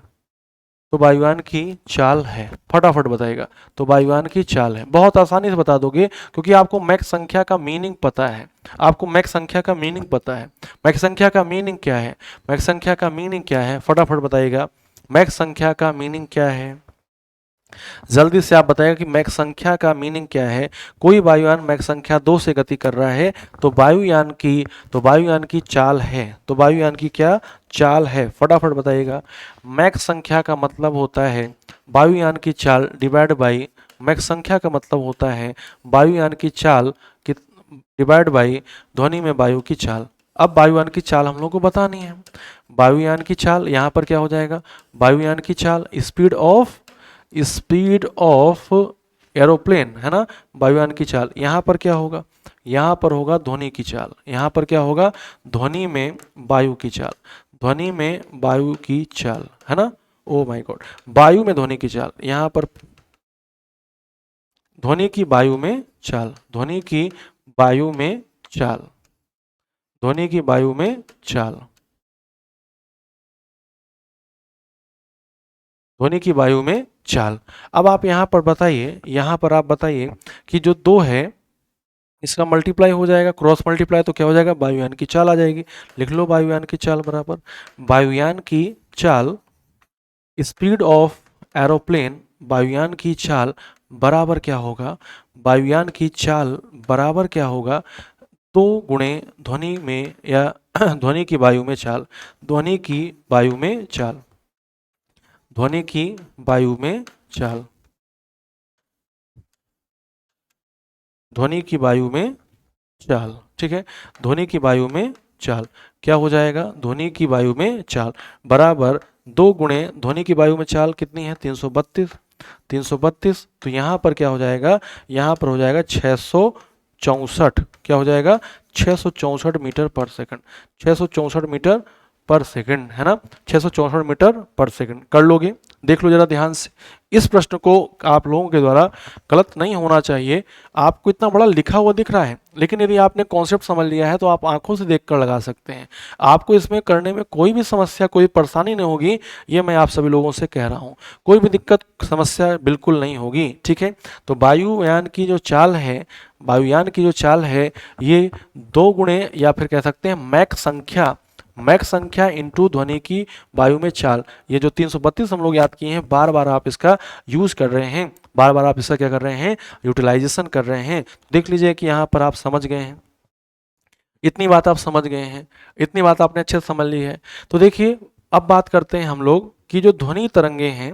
तो वायुयान की चाल है, फटाफट बताइएगा। तो वायुयान की चाल है, बहुत आसानी से बता दोगे क्योंकि आपको मैक संख्या का मीनिंग पता है। आपको मैक संख्या का मीनिंग पता है। मैक संख्या का मीनिंग क्या है? मैक संख्या का मीनिंग क्या है? फटाफट बताइएगा। मैक संख्या का मीनिंग क्या है? जल्दी से आप बताइएगा कि मैक संख्या का मीनिंग क्या है। कोई वायुयान मैक संख्या 2 से गति कर रहा है तो वायुयान की, तो वायुयान की चाल है। तो वायुयान की क्या चाल है? फटाफट बताइएगा। मैक संख्या का मतलब होता है, वायुयान की चाल डिवाइड बाई मैक संख्या का मतलब होता है वायुयान की चाल की डिवाइड बाई ध्वनि में वायु की चाल। अब वायुयान की चाल हम लोग को बतानी है। वायुयान की चाल यहाँ पर क्या हो जाएगा, वायुयान की चाल स्पीड ऑफ एरोप्लेन है ना, वायुयान की चाल। यहाँ पर क्या होगा, यहाँ पर होगा ध्वनि की चाल। यहाँ पर क्या होगा, ध्वनि में वायु की चाल, ध्वनि में वायु की चाल है ना। ओ माय गॉड, वायु में ध्वनि की चाल, यहाँ पर ध्वनि की वायु में चाल, ध्वनि की वायु में चाल, ध्वनि की वायु में चाल, ध्वनि की वायु में चाल। अब आप यहाँ पर बताइए, यहाँ पर आप बताइए कि जो दो है इसका मल्टीप्लाई हो जाएगा, क्रॉस मल्टीप्लाई तो क्या हो जाएगा, वायुयान की चाल आ जाएगी। लिख लो वायुयान की चाल बराबर वायुयान की चाल स्पीड ऑफ एरोप्लेन, वायुयान की चाल बराबर क्या होगा, वायुयान की चाल बराबर क्या होगा, दो गुणे ध्वनि में या ध्वनि की वायु में चाल, ध्वनि की वायु में चाल, ध्वनि की वायु में चाल, ध्वनि की वायु में चाल। ठीक है, ध्वनि की वायु में चाल क्या हो जाएगा, ध्वनि की वायु में चाल बराबर दो गुणे ध्वनि की वायु में चाल कितनी है, 332, 332। तो यहाँ पर क्या हो जाएगा, यहाँ पर हो जाएगा 664, क्या हो जाएगा 664 मीटर पर सेकंड, 664 मीटर पर सेकंड है ना, 664 मीटर पर सेकंड। कर लोगे, देख लो जरा ध्यान से। इस प्रश्न को आप लोगों के द्वारा गलत नहीं होना चाहिए। आपको इतना बड़ा लिखा हुआ दिख रहा है, लेकिन यदि आपने कॉन्सेप्ट समझ लिया है तो आप आंखों से देखकर लगा सकते हैं। आपको इसमें करने में कोई भी समस्या, कोई परेशानी नहीं होगी, ये मैं आप सभी लोगों से कह रहा हूँ। कोई भी दिक्कत समस्या बिल्कुल नहीं होगी। ठीक है, तो वायुयान की जो चाल है, वायुयान की जो चाल है ये दो गुणे या फिर कह सकते हैं मैक संख्या, मैक संख्या इंटू ध्वनि की वायु में चाल। ये जो 332 हम लोग याद किए हैं, बार बार आप इसका यूज कर रहे हैं, बार बार आप इसका क्या कर रहे हैं, यूटिलाइजेशन कर रहे हैं। देख लीजिए कि यहाँ पर आप समझ गए हैं, इतनी बात आप समझ गए हैं, इतनी बात आपने अच्छे से समझ ली है। तो देखिए अब बात करते हैं हम लोग कि जो ध्वनि तरंगे हैं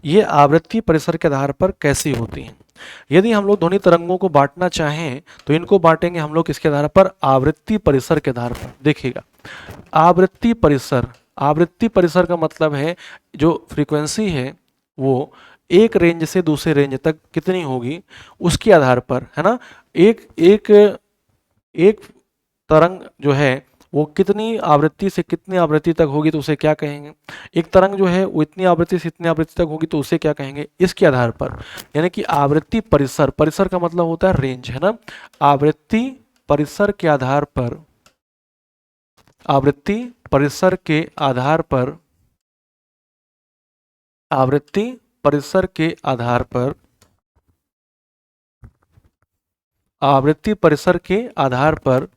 ये आवृत्ति परिसर के आधार पर कैसी होती हैं। यदि हम लोग ध्वनि तरंगों को बांटना चाहें तो इनको बांटेंगे हम लोग किसके आधार पर, आवृत्ति परिसर के आधार पर। देखिएगा आवृत्ति परिसर, आवृत्ति परिसर का मतलब है जो फ्रीक्वेंसी है वो एक रेंज से दूसरे रेंज तक कितनी होगी उसके आधार पर है ना। एक एक एक तरंग जो है वो कितनी आवृत्ति से कितनी आवृत्ति तक होगी तो उसे क्या कहेंगे, एक तरंग जो है वो इतनी आवृत्ति से इतनी आवृत्ति तक होगी तो उसे क्या कहेंगे, इसके आधार पर। यानी कि आवृत्ति परिसर, परिसर का मतलब होता है रेंज है ना, आवृत्ति परिसर के आधार पर, आवृत्ति परिसर के आधार पर, आवृत्ति परिसर के आधार पर, आवृत्ति परिसर के आधार पर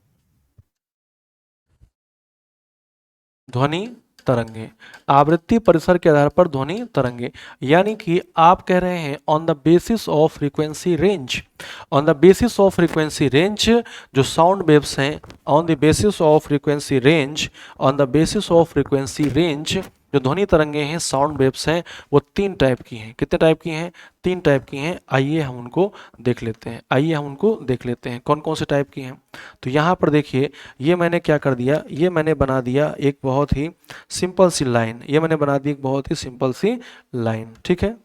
ध्वनि तरंगे, आवृत्ति परिसर के आधार पर ध्वनि तरंगे। यानी कि आप कह रहे हैं on the basis of frequency range, on the basis of frequency range जो साउंड वेव्स हैं, on the basis of frequency range, on the basis of frequency range जो ध्वनि तरंगे हैं, साउंड वेव्स हैं, वो तीन टाइप की हैं। कितने टाइप की हैं, तीन टाइप की हैं। आइए हम उनको देख लेते हैं, आइए हम उनको देख लेते हैं कौन कौन से टाइप की हैं। तो यहाँ पर देखिए ये मैंने क्या कर दिया, ये मैंने बना दिया एक बहुत ही सिंपल सी लाइन, ये मैंने बना दी एक बहुत ही सिंपल सी लाइन। ठीक है,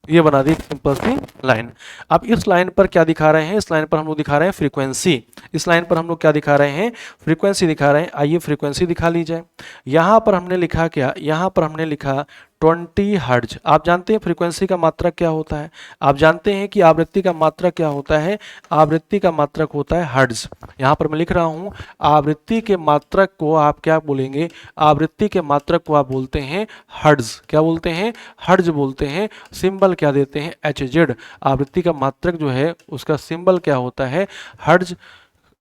ये बना दी सिंपल सी लाइन। अब इस लाइन पर क्या दिखा रहे हैं, इस लाइन पर हम लोग दिखा रहे हैं फ्रीक्वेंसी, इस लाइन पर हम लोग क्या दिखा रहे हैं, फ्रीक्वेंसी दिखा रहे हैं। आइए फ्रीक्वेंसी दिखा ली जाए। यहाँ पर हमने लिखा क्या, यहाँ पर हमने लिखा 20 हर्ट्ज। आप जानते हैं फ्रीक्वेंसी का मात्रक क्या होता है, आप जानते हैं कि आवृत्ति का मात्रक क्या होता है, आवृत्ति का मात्रक होता है हर्ट्ज। यहाँ पर मैं लिख रहा हूँ आवृत्ति के मात्रक को आप क्या बोलेंगे, आवृत्ति के मात्रक को आप बोलते हैं हर्ट्ज। क्या बोलते हैं, हर्ट्ज बोलते हैं। सिंबल क्या देते हैं, एच जेड। आवृत्ति का मात्रक जो है उसका सिंबल क्या होता है, हर्ट्ज।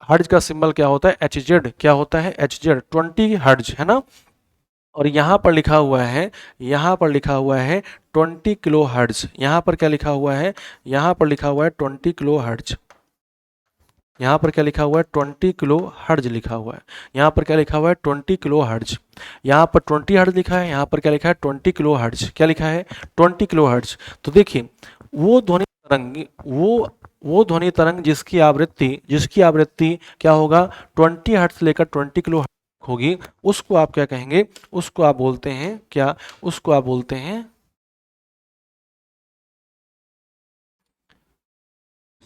हर्ट्ज का सिंबल क्या होता है, एच जेड। क्या होता है, एच जेड, 20 हर्ट्ज है ना। और यहाँ पर लिखा हुआ है, यहाँ पर लिखा हुआ है 20 किलो हर्ट्ज। यहाँ पर क्या लिखा हुआ है, यहाँ पर लिखा हुआ है 20 किलो हर्ट्ज। यहाँ पर क्या लिखा हुआ है 20 किलो हर्ज लिखा हुआ है, यहाँ पर क्या लिखा हुआ है 20 किलो हर्ज, यहाँ पर 20 हर्ज लिखा है, यहाँ पर क्या लिखा है 20 किलो हर्ज, क्या लिखा है 20 किलो हर्ज। तो देखिए वो ध्वनि तरंग वो ध्वनि तरंग जिसकी आवृत्ति क्या होगा 20 हर्ट्ज से लेकर 20 किलो हर्ट्ज होगी, उसको आप क्या कहेंगे, उसको आप बोलते हैं क्या, उसको आप बोलते हैं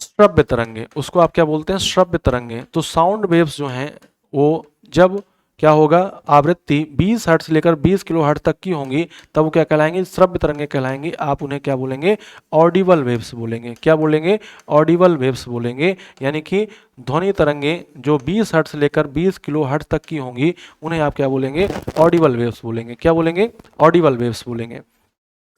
श्रव्य तरंगे, उसको आप क्या बोलते हैं श्रव्य तरंगे। तो साउंड वेव्स जो हैं वो जब क्या होगा आवृत्ति 20 हर्ट्ज से लेकर 20 किलो हर्ट्ज तक की होंगी तब वो क्या कहलाएंगे श्रव्य तरंगे कहलाएंगी। आप उन्हें क्या बोलेंगे ऑडिबल वेव्स बोलेंगे, क्या बोलेंगे ऑडिबल वेव्स बोलेंगे। यानी कि ध्वनि तरंगे जो 20 हर्ट्ज से लेकर 20 किलो हर्ट्ज तक की होंगी उन्हें आप क्या बोलेंगे ऑडिबल वेव्स बोलेंगे, क्या बोलेंगे ऑडिबल वेव्स बोलेंगे।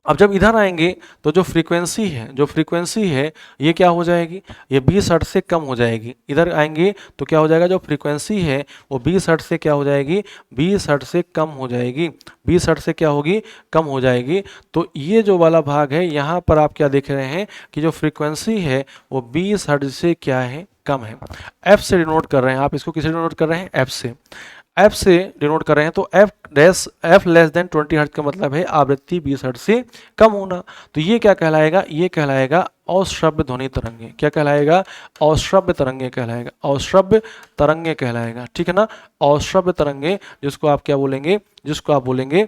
अब जब इधर आएंगे तो जो फ्रीक्वेंसी है ये क्या हो जाएगी, ये 20 हर्ट्ज से कम हो जाएगी। इधर आएंगे तो क्या हो जाएगा जो फ्रीक्वेंसी है वो 20 हर्ट्ज से क्या हो जाएगी 20 हर्ट्ज से कम हो जाएगी, 20 हर्ट्ज से क्या होगी कम हो जाएगी। तो ये जो वाला भाग है यहाँ पर आप क्या देख रहे हैं कि जो फ्रीक्वेंसी है वो 20 हर्ट्ज से क्या है कम है। एफ से डिनोट कर रहे हैं आप इसको, किसे डिनोट कर रहे हैं एफ से डिनोट कर रहे हैं। तो एफ लेस देन 20 हर्ट्ज का मतलब है आवृत्ति 20 हर्ट्ज से कम होना। तो ये क्या कहलाएगा, ये कहलाएगा अश्रव्य ध्वनि तरंगे, क्या कहलाएगा अश्रव्य तरंगे कहलाएगा, अश्रव्य तरंगे कहलाएगा, ठीक है ना। अश्रव्य तरंगे जिसको आप क्या बोलेंगे, जिसको आप बोलेंगे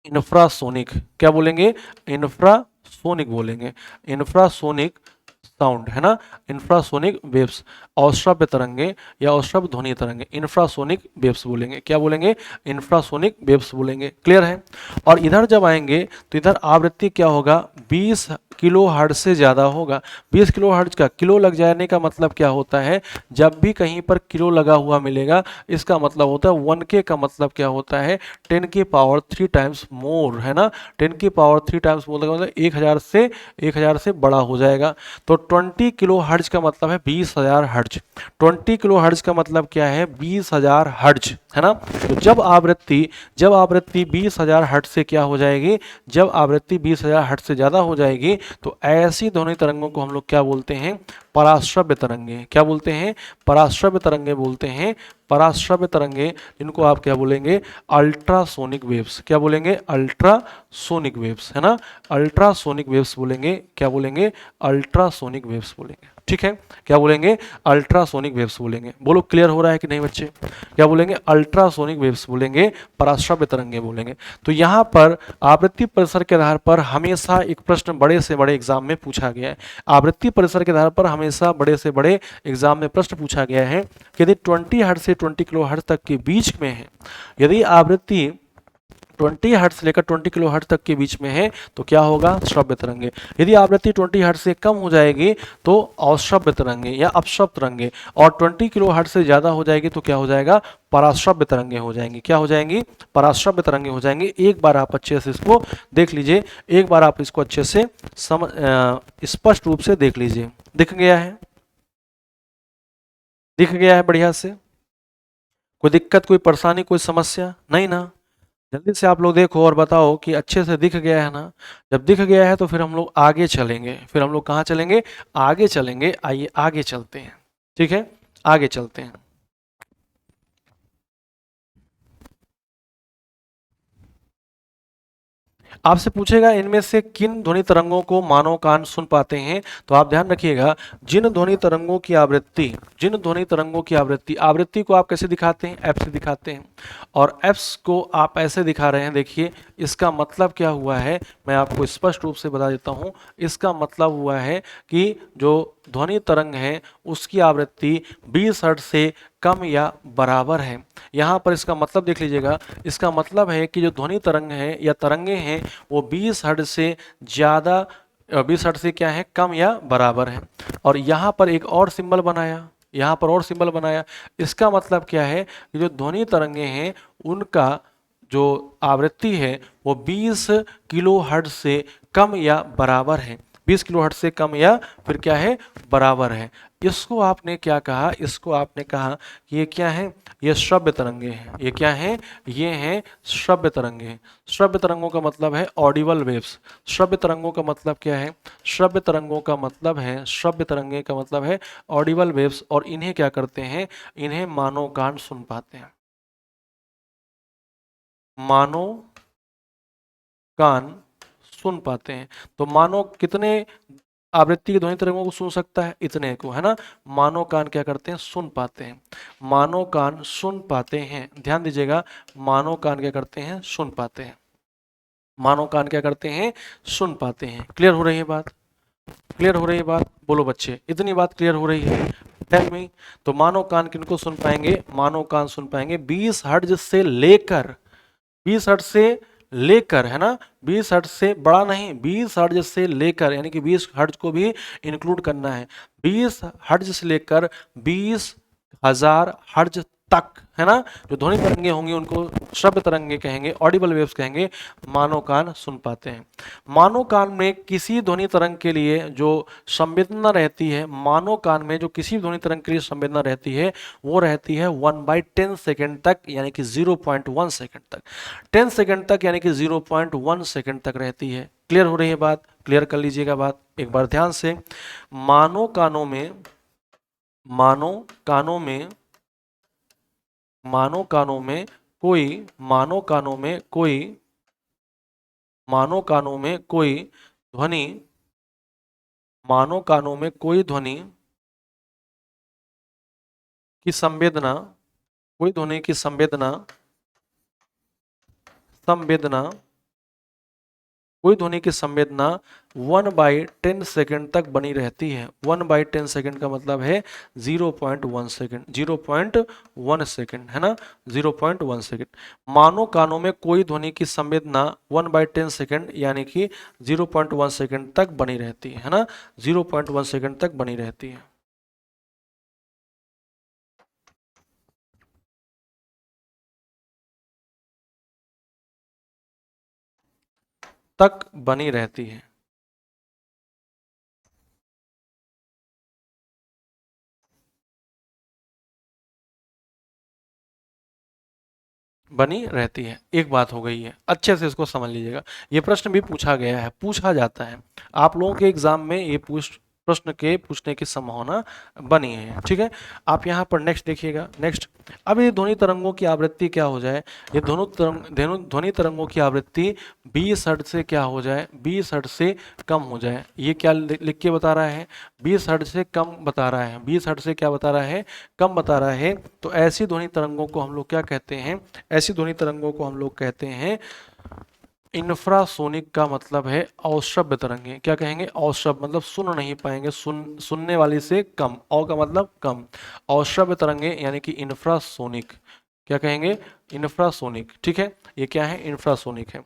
इंफ्रासोनिक, क्या बोलेंगे इंफ्रासोनिक बोलेंगे, इंफ्रासोनिक साउंड है ना, इंफ्रासोनिक वेव्स, अश्रव्य तरंगे या अश्रव्य ध्वनि तरंगे इंफ्रासोनिक वेव्स बोलेंगे, क्या बोलेंगे इंफ्रासोनिक वेव्स बोलेंगे, क्लियर है। और इधर जब आएंगे तो इधर आवृत्ति क्या होगा 20 किलो हर्ट्ज से ज़्यादा होगा। 20 किलो हर्ट्ज का किलो लग जाने का मतलब क्या होता है, जब भी कहीं पर किलो लगा हुआ मिलेगा इसका मतलब होता है 1K का मतलब क्या होता है 10 की पावर 3 टाइम्स मोर, है ना, 10 की पावर 3 टाइम्स बोलने का मतलब 1000 से बड़ा हो जाएगा। तो 20 किलो हर्ट्ज का मतलब है 20,000 हर्ट्ज, 20 किलो हर्ट्ज का मतलब क्या है 20,000 हर्ट्ज, है ना। तो जब आवृत्ति 20,000 हर्ट्ज से क्या हो जाएगी, जब आवृत्ति 20,000 हर्ट्ज से ज़्यादा हो जाएगी तो ऐसी ध्वनि तरंगों को हम लोग क्या बोलते हैं पराश्रव्य तरंगे, क्या बोलते हैं पराश्रव्य तरंगे बोलते हैं, पराश्रव्य तरंगे जिनको आप क्या बोलेंगे अल्ट्रासोनिक वेव्स, क्या बोलेंगे अल्ट्रासोनिक वेव्स, है ना, अल्ट्रासोनिक वेव्स बोलेंगे, क्या बोलेंगे अल्ट्रासोनिक वेव्स बोलेंगे, ठीक है, क्या बोलेंगे अल्ट्रासोनिक वेव्स बोलेंगे। बोलो क्लियर हो रहा है कि नहीं बच्चे, क्या बोलेंगे अल्ट्रासोनिक वेव्स बोलेंगे, पराश्रव्य तरंगे बोलेंगे। तो यहाँ पर आवृत्ति परिसर के आधार पर हमेशा एक प्रश्न बड़े से बड़े एग्जाम में पूछा गया है, आवृत्ति परिसर के आधार पर हमेशा बड़े से बड़े एग्जाम में प्रश्न पूछा गया है कि यदि 20 हर्ट्ज से 20 किलो हर्ट्ज तक के बीच में है, यदि आवृत्ति 20 हर्ट्ज से लेकर 20 किलो हर्ट्ज तक के बीच में है तो क्या होगा श्रव्य तरंगे, यदि आवृत्ति 20 हर्ट्ज से कम हो जाएगी तो अश्रव्य तरंगे या अपश्रव्य तरंगे, और 20 किलो हर्ट्ज से ज़्यादा हो जाएगी तो क्या हो जाएगा पराश्रव्य तरंगे हो जाएंगी, क्या हो जाएंगी पराश्रव्य तरंगे हो जाएंगी। एक बार आप अच्छे से इसको देख लीजिए, एक बार आप इसको अच्छे से स्पष्ट रूप से देख लीजिए, दिख गया है, दिख गया है बढ़िया से, कोई दिक्कत कोई परेशानी कोई समस्या नहीं ना। जल्दी से आप लोग देखो और बताओ कि अच्छे से दिख गया है ना। जब दिख गया है तो फिर हम लोग आगे चलेंगे, फिर हम लोग कहाँ चलेंगे आगे चलेंगे, आइए आगे चलते हैं, ठीक है आगे चलते हैं। आपसे पूछेगा इनमें से किन ध्वनि तरंगों को मानव कान सुन पाते हैं, तो आप ध्यान रखिएगा जिन ध्वनि तरंगों की आवृत्ति, जिन ध्वनि तरंगों की आवृत्ति को आप कैसे दिखाते हैं एफ से दिखाते हैं, और एफ को आप ऐसे दिखा रहे हैं। देखिए इसका मतलब क्या हुआ है, मैं आपको स्पष्ट रूप से बता देता हूं, इसका मतलब हुआ है कि जो ध्वनि तरंग है उसकी आवृत्ति 20 हर्ट्ज से कम या बराबर है। यहाँ पर इसका मतलब देख लीजिएगा, इसका मतलब है कि जो ध्वनि तरंग है या तरंगे हैं वो 20 हर्ट्ज से ज़्यादा 20 हर्ट्ज से क्या है कम या बराबर है। और यहाँ पर एक और सिंबल बनाया, यहाँ पर और सिंबल बनाया, इसका मतलब क्या है कि जो ध्वनि तरंगे हैं उनका जो आवृत्ति है वो 20 किलो हर्ट्ज से कम या बराबर है। 20 किलोहर्ट्ज से कम या फिर क्या है, बराबर है। इसको आपने क्या कहा, इसको आपने कहा कि ये क्या है, ये श्रव्य तरंगे हैं। ये क्या है, ये हैं श्रव्य तरंगे। श्रव्य तरंगों का मतलब है ऑडिबल वेव्स। श्रव्य तरंगों का मतलब क्या है, श्रव्य तरंगों का मतलब है, श्रव्य तरंगे का मतलब है ऑडिबल वेव्स। और इन्हें क्या करते हैं, इन्हें मानव कान सुन पाते हैं, मानव कान सुन पाते हैं। तो मानव कितने आवृत्ति के ध्वनि तरंगों को सुन सकता है, इतने को, है ना। मानव कान क्या करते हैं, सुन पाते हैं। मानव कान सुन पाते हैं, ध्यान दीजिएगा, मानव कान क्या करते हैं, सुन पाते हैं। मानव कान क्या करते हैं, सुन पाते हैं। क्लियर हो रही है बात, क्लियर हो रही है बात, बोलो बच्चे, इतनी बात क्लियर हो रही है, टेल मी। तो मानव कान किनको सुन पाएंगे, मानव कान सुन पाएंगे 20 हर्ट्ज से लेकर, 20 हर्ट्ज से लेकर, है ना, 20 हर्ट्ज से बड़ा नहीं, 20 हर्ट्ज से लेकर, यानी कि 20 हर्ट्ज को भी इंक्लूड करना है। 20 हर्ट्ज से लेकर 20,000 हर्ट्ज तक, है ना, जो ध्वनि तरंगे होंगी उनको श्रव्य तरंगे कहेंगे, ऑडिबल वेव्स कहेंगे, मानव कान सुन पाते हैं। मानव कान में किसी ध्वनि तरंग के लिए जो संवेदना रहती है, मानव कान में जो किसी ध्वनि तरंग के लिए संवेदना रहती है, वो रहती है 1/10 सेकेंड तक, यानी कि 0.1 सेकेंड तक। 10 सेकेंड तक यानी कि 0.1 सेकेंड तक रहती है। क्लियर हो रही है बात, क्लियर कर लीजिएगा बात एक बार ध्यान से। मानव कानों में, मानव कानों में, मानव कानों में कोई, मानव कानों में कोई, मानव कानों में कोई ध्वनि, मानव कानों में कोई ध्वनि की संवेदना, कोई ध्वनि की संवेदना, संवेदना, कोई ध्वनि की संवेदना 1/10 सेकेंड तक बनी रहती है। 1/10 सेकेंड का मतलब है 0.1 सेकेंड, 0.1 सेकेंड, है ना, 0.1 सेकेंड। मानव कानों में कोई ध्वनि की संवेदना 1/10 सेकेंड यानी कि 0.1 सेकेंड तक बनी रहती है ना, 0.1 सेकेंड तक बनी रहती है। तक बनी रहती है। बनी रहती है, एक बात हो गई है, अच्छे से इसको समझ लीजिएगा। ये प्रश्न भी पूछा गया है, पूछा जाता है आप लोगों के एग्जाम में, ये प्रश्न के पूछने की संभावना बनी है, ठीक है। आप यहाँ पर नेक्स्ट देखिएगा, नेक्स्ट। अब ये ध्वनि तरंगों की आवृत्ति क्या हो जाए, ये ध्वनि तरंगों की आवृत्ति 20 हर्ट्ज से क्या हो जाए, 20 हर्ट्ज से कम हो जाए। ये क्या लिख के बता रहा है, 20 हर्ट्ज से कम बता रहा है, 20 हर्ट्ज से क्या बता रहा है, कम बता रहा है। तो ऐसी ध्वनि तरंगों को हम लोग क्या कहते हैं, ऐसी ध्वनि तरंगों को हम लोग कहते हैं इंफ्रासोनिक। का मतलब है अश्रव्य तरंगे। क्या कहेंगे, अश्रव्य मतलब सुन नहीं पाएंगे, सुनने वाली से कम, औ का मतलब कम, अश्रव्य तरंगे यानी कि इंफ्रासोनिक। क्या कहेंगे, इंफ्रासोनिक, ठीक है। ये क्या है, इंफ्रासोनिक है।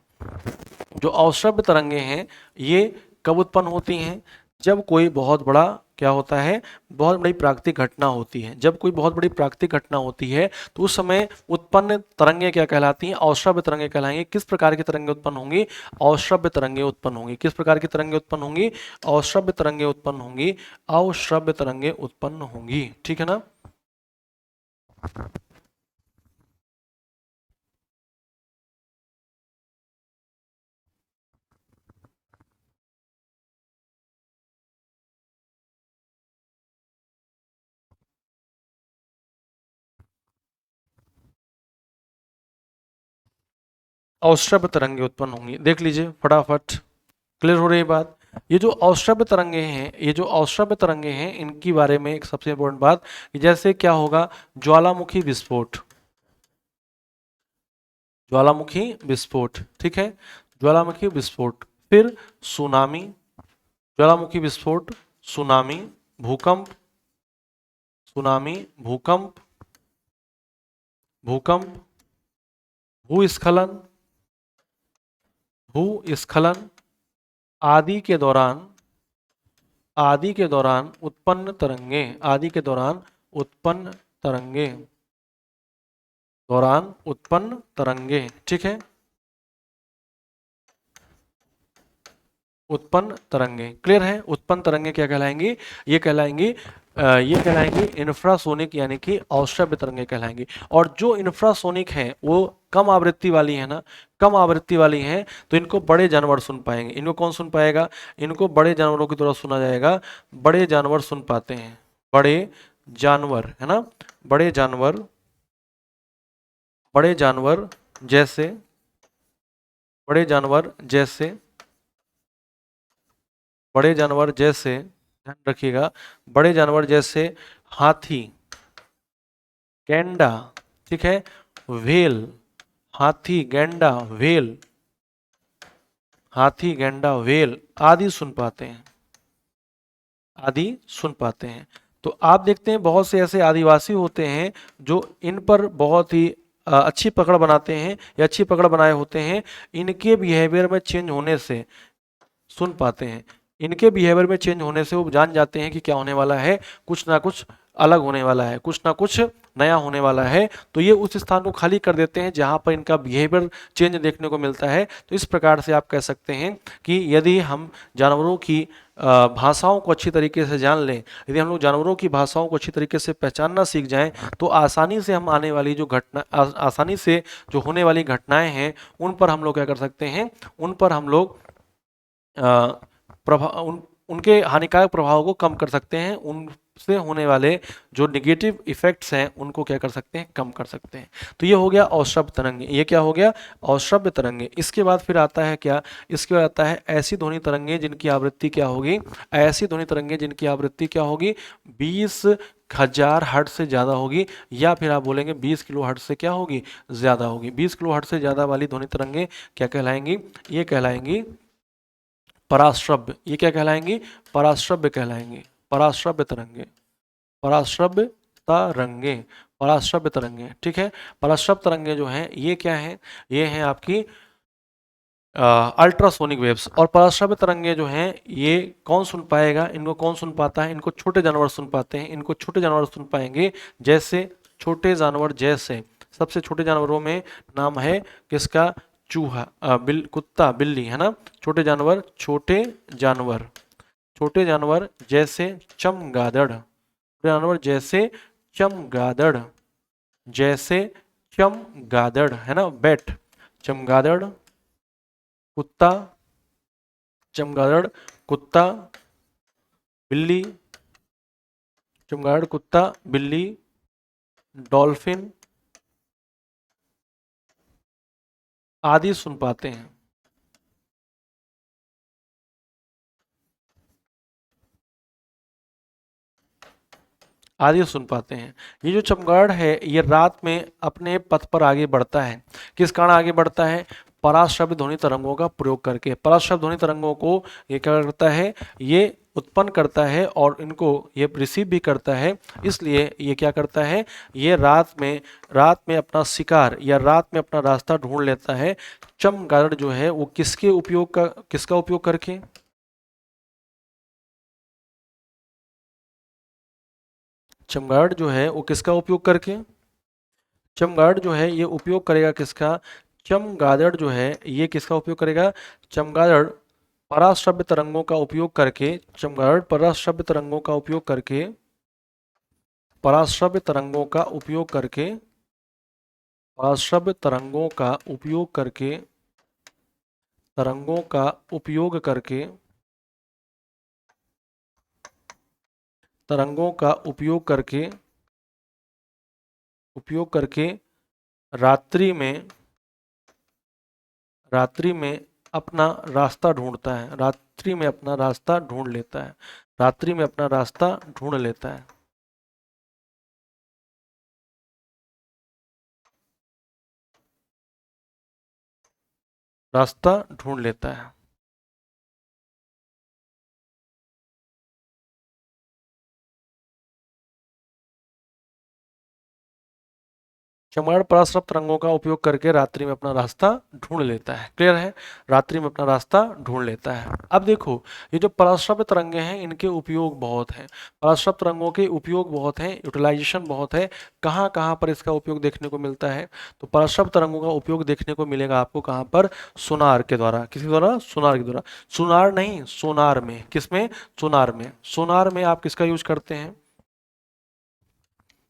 जो अश्रव्य तरंगे हैं ये कब उत्पन्न होती हैं, जब कोई बहुत बड़ा क्या होता है, बहुत बड़ी प्राकृतिक घटना होती है। जब कोई बहुत बड़ी प्राकृतिक घटना होती है तो उस समय उत्पन्न तरंगे क्या कहलाती हैं, अश्रव्य तरंगे कहलाएंगी। किस प्रकार की तरंगे उत्पन्न होंगी, अश्रव्य तरंगे उत्पन्न होंगी। किस प्रकार की तरंगे उत्पन्न होंगी, अश्रव्य तरंगे उत्पन्न होंगी, अश्रव्य तरंगे उत्पन्न होंगी, ठीक है ना। अश्रव्य तरंगे उत्पन्न होंगी, देख लीजिए फटाफट, क्लियर हो रही है बात। ये जो अश्रव्य तरंगे हैं, ये जो अश्रव्य तरंगे हैं, इनकी बारे में एक सबसे इंपॉर्टेंट बात कि जैसे क्या होगा, ज्वालामुखी विस्फोट, ज्वालामुखी विस्फोट, ठीक है, ज्वालामुखी विस्फोट, फिर सुनामी, ज्वालामुखी विस्फोट, सुनामी, भूकंप, सुनामी, भूकंप, भूकंप, भूस्खलन, भूस्खलन आदि के दौरान, आदि के दौरान उत्पन्न तरंगे, आदि के दौरान उत्पन्न तरंगे, दौरान उत्पन्न तरंगे, ठीक है। उत्पन्न तरंगे। क्लियर है? उत्पन्न तरंगे क्या कहलाएंगी? ये कहलाएंगी इंफ्रासोनिक यानी कि अवश्रव्य तरंगे कहलाएंगी। और जो इंफ्रासोनिक है वो कम आवृत्ति वाली है ना, कम आवृत्ति वाली है, तो इनको बड़े जानवर सुन पाएंगे। इनको कौन सुन पाएगा? इनको बड़े जानवरों की तरह सुना जाएगा। बड़े जानवर सुन पाते हैं, बड़े जानवर, है ना, बड़े जानवर, बड़े जानवर जैसे, बड़े जानवर जैसे, बड़े जानवर जैसे, ध्यान रखिएगा, बड़े जानवर जैसे हाथी, गैंडा, ठीक है, व्हेल, हाथी, गैंडा, व्हेल, हाथी, गैंडा, व्हेल आदि सुन पाते हैं, आदि सुन पाते हैं। तो आप देखते हैं बहुत से ऐसे आदिवासी होते हैं जो इन पर बहुत ही अच्छी पकड़ बनाते हैं या अच्छी पकड़ बनाए होते हैं। इनके बिहेवियर में चेंज होने से सुन पाते हैं, इनके बिहेवियर में चेंज होने से वो जान जाते हैं कि क्या होने वाला है, कुछ ना कुछ अलग होने वाला है, कुछ ना कुछ नया होने वाला है। तो ये उस स्थान को खाली कर देते हैं जहां पर इनका बिहेवियर चेंज देखने को मिलता है। तो इस प्रकार से आप कह सकते हैं कि यदि हम जानवरों की भाषाओं को अच्छी तरीके से जान लें, यदि हम लोग जानवरों की भाषाओं को अच्छी तरीके से पहचानना सीख जाएं, तो आसानी से हम आने वाली जो घटना आसानी से जो होने वाली घटनाएं हैं उन पर हम लोग क्या कर सकते हैं, उन पर हम लोग प्रभाव उनके हानिकारक प्रभाव को कम कर सकते हैं, उनसे होने वाले जो निगेटिव इफेक्ट्स हैं उनको क्या कर सकते हैं, कम कर सकते हैं। तो ये हो गया अवश्रव्य तरंगे, ये क्या हो गया, अवश्रव्य तरंगे। इसके बाद फिर आता है क्या, इसके बाद आता है ऐसी ध्वनि तरंगे जिनकी आवृत्ति क्या होगी, ऐसी ध्वनि तरंगे जिनकी आवृत्ति क्या होगी, 20,000 हर्ट्ज से ज़्यादा होगी, या फिर आप बोलेंगे 20 किलो हर्ट्ज से क्या होगी, ज़्यादा होगी। 20 किलो हर्ट्ज से ज़्यादा वाली ध्वनि तरंगे क्या कहलाएंगी, ये कहलाएंगी पराश्रव्य। ये क्या कहलाएंगी, पराश्रव्य कहलाएंगी, पराश्रव्य तरंगे, पराश्रव्य तरंगे, पराश्रव्य तरंगे, ठीक है। पराश्रव्य तरंगे जो हैं ये क्या हैं, ये हैं आपकी अल्ट्रासोनिक वेव्स। और पराश्रव्य तरंगे जो हैं ये कौन सुन पाएगा, इनको कौन सुन पाता है, इनको छोटे जानवर सुन पाते हैं, इनको छोटे जानवर सुन पाएंगे। जैसे छोटे जानवर जैसे, सबसे छोटे जानवरों में नाम है किसका, चूहा, कुत्ता, बिल्ली, है ना। छोटे जानवर, छोटे जानवर, छोटे जानवर जैसे चमगादड़, छोटे जानवर जैसे चमगादड़, जैसे चमगादड़, है ना, बैट, चमगादड़, कुत्ता, चमगादड़, कुत्ता, बिल्ली, चमगादड़, कुत्ता, बिल्ली, डॉल्फिन आदि सुन पाते हैं, आदि सुन पाते हैं। ये जो चमगादड़ है ये रात में अपने पथ पर आगे बढ़ता है, किस कारण आगे बढ़ता है, पराश्रव्य ध्वनि तरंगों का प्रयोग करके। पराश्रव्य ध्वनि तरंगों को ये क्या करता है, ये उत्पन्न करता है और इनको ये रिसीव भी करता है। इसलिए ये क्या करता है, ये रात में अपना शिकार या रात में अपना रास्ता ढूंढ लेता है। चमगादड़ जो है वो किसका उपयोग करके, चमगादड़ जो है वो किसका उपयोग करके, चमगादड़ जो है ये उपयोग करेगा किसका, चमगादड़ जो है ये किसका उपयोग करेगा, चमगादड़ पराश्रव्य तरंगों का उपयोग करके, चमगादड़ पराश्रव्य तरंगों का उपयोग करके, पराश्रव्य तरंगों का उपयोग करके, पराश्रव्य तरंगों का उपयोग करके, तरंगों का उपयोग करके, तरंगों का उपयोग करके रात्रि में अपना रास्ता ढूंढता है, रात्रि में अपना रास्ता ढूंढ लेता है, रात्रि में अपना रास्ता ढूंढ लेता है, रास्ता ढूंढ लेता है। चमगादड़ पराश्रय तरंगों का उपयोग करके रात्रि में अपना रास्ता ढूंढ लेता है। क्लियर है? रात्रि में अपना रास्ता ढूंढ लेता है। अब देखो, ये जो पराश्रय तरंगे हैं इनके उपयोग बहुत हैं। पराश्रय तरंगों के उपयोग बहुत हैं, यूटिलाइजेशन बहुत है। कहाँ कहाँ पर इसका उपयोग देखने को मिलता है? तो पराश्रय तरंगों का उपयोग देखने को मिलेगा आपको कहाँ पर? सोनार के द्वारा। किसके द्वारा? सोनार के द्वारा। सोनार नहीं, सोनार में। किसमें? सोनार में। सोनार में आप किसका यूज करते हैं?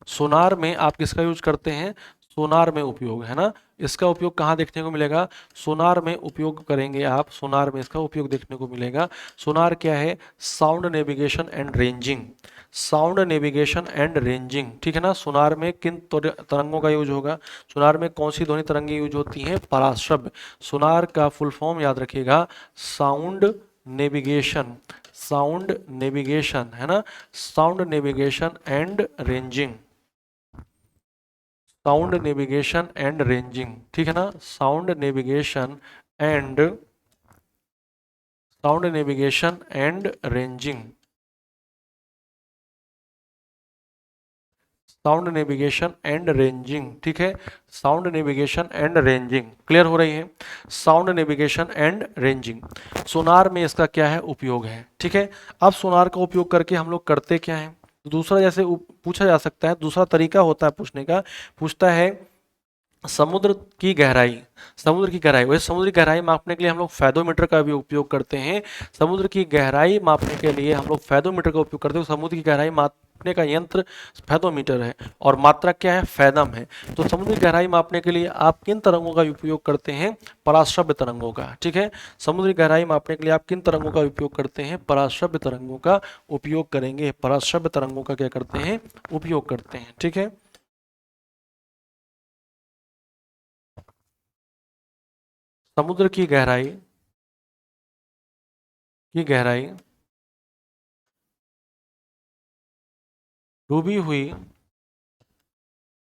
सोनार में आप किसका यूज करते हैं? सोनार में उपयोग है ना। इसका उपयोग कहाँ देखने को मिलेगा? सोनार में उपयोग करेंगे आप। सोनार में इसका उपयोग देखने को मिलेगा। सोनार क्या है? Sound navigation and ranging. Sound navigation and ranging, ठीक है ना। सोनार में किन तरंगों का यूज होगा? सोनार में कौन सी ध्वनि तरंगें यूज होती हैं? पराश्रय। सोनार का फुल फॉर्म याद रखिएगा, साउंड नेविगेशन। साउंड नेविगेशन है ना, sound navigation and ranging. Sound navigation and ranging, ठीक है ना। Sound navigation and ranging. Sound navigation and ranging, ठीक है। Sound navigation and ranging clear हो रही है। साउंड नेविगेशन एंड रेंजिंग, सोनार में इसका क्या है? उपयोग है, ठीक है। अब सोनार का उपयोग करके हम लोग करते क्या है? दूसरा जैसे पूछा जा सकता है, दूसरा तरीका होता है पूछने का। पूछता है समुद्र की गहराई। समुद्र की गहराई, वैसे समुद्र की गहराई मापने के लिए हम लोग फैदोमीटर का भी उपयोग करते हैं। समुद्र की गहराई मापने के लिए हम लोग फैदोमीटर का उपयोग करते हैं। समुद्र की गहराई मापने का यंत्र फैदोमीटर है और मात्रा क्या है? फैदम है। तो समुद्र की गहराई मापने के लिए आप किन तरंगों का उपयोग करते हैं? पराश्रय तरंगों का, ठीक है। समुद्र की गहराई मापने के लिए आप किन तरंगों का उपयोग करते हैं? पराश्रय तरंगों का उपयोग करेंगे। पराश्रय तरंगों का क्या करते हैं? उपयोग करते हैं, ठीक है। समुद्र की गहराई डूबी हुई,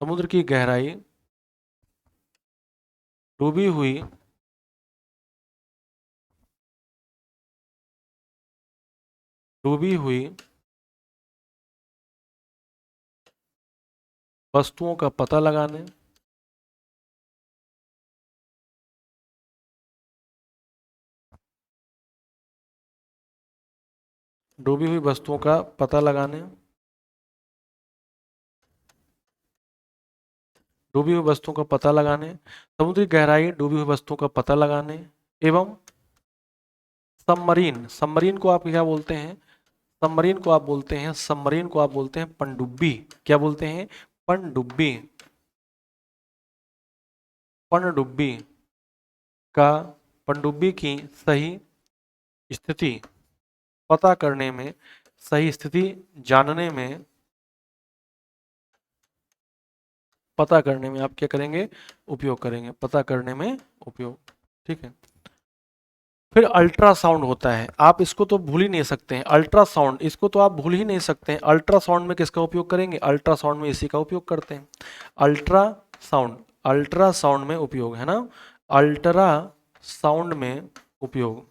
समुद्र की गहराई डूबी हुई डूबी हुई वस्तुओं का पता लगाने, डूबी हुई वस्तुओं का पता लगाने, डूबी हुई वस्तुओं का पता लगाने, समुद्री गहराई डूबी हुई वस्तुओं का पता लगाने एवं सबमरीन। सबमरीन को आप क्या बोलते हैं? सबमरीन को आप बोलते हैं, सबमरीन को आप बोलते हैं पनडुब्बी। क्या बोलते हैं? पनडुब्बी। पनडुब्बी का, पनडुब्बी की सही स्थिति पता करने में, सही स्थिति जानने में, पता करने में आप क्या करेंगे? उपयोग करेंगे। पता करने में उपयोग, ठीक है। फिर अल्ट्रासाउंड होता है, आप इसको तो भूल ही नहीं सकते हैं। अल्ट्रासाउंड, इसको तो आप भूल ही नहीं सकते हैं। अल्ट्रासाउंड में किसका उपयोग करेंगे? अल्ट्रासाउंड में इसी का उपयोग करते हैं। अल्ट्रासाउंड, अल्ट्रासाउंड में उपयोग है ना। अल्ट्रासाउंड में उपयोग,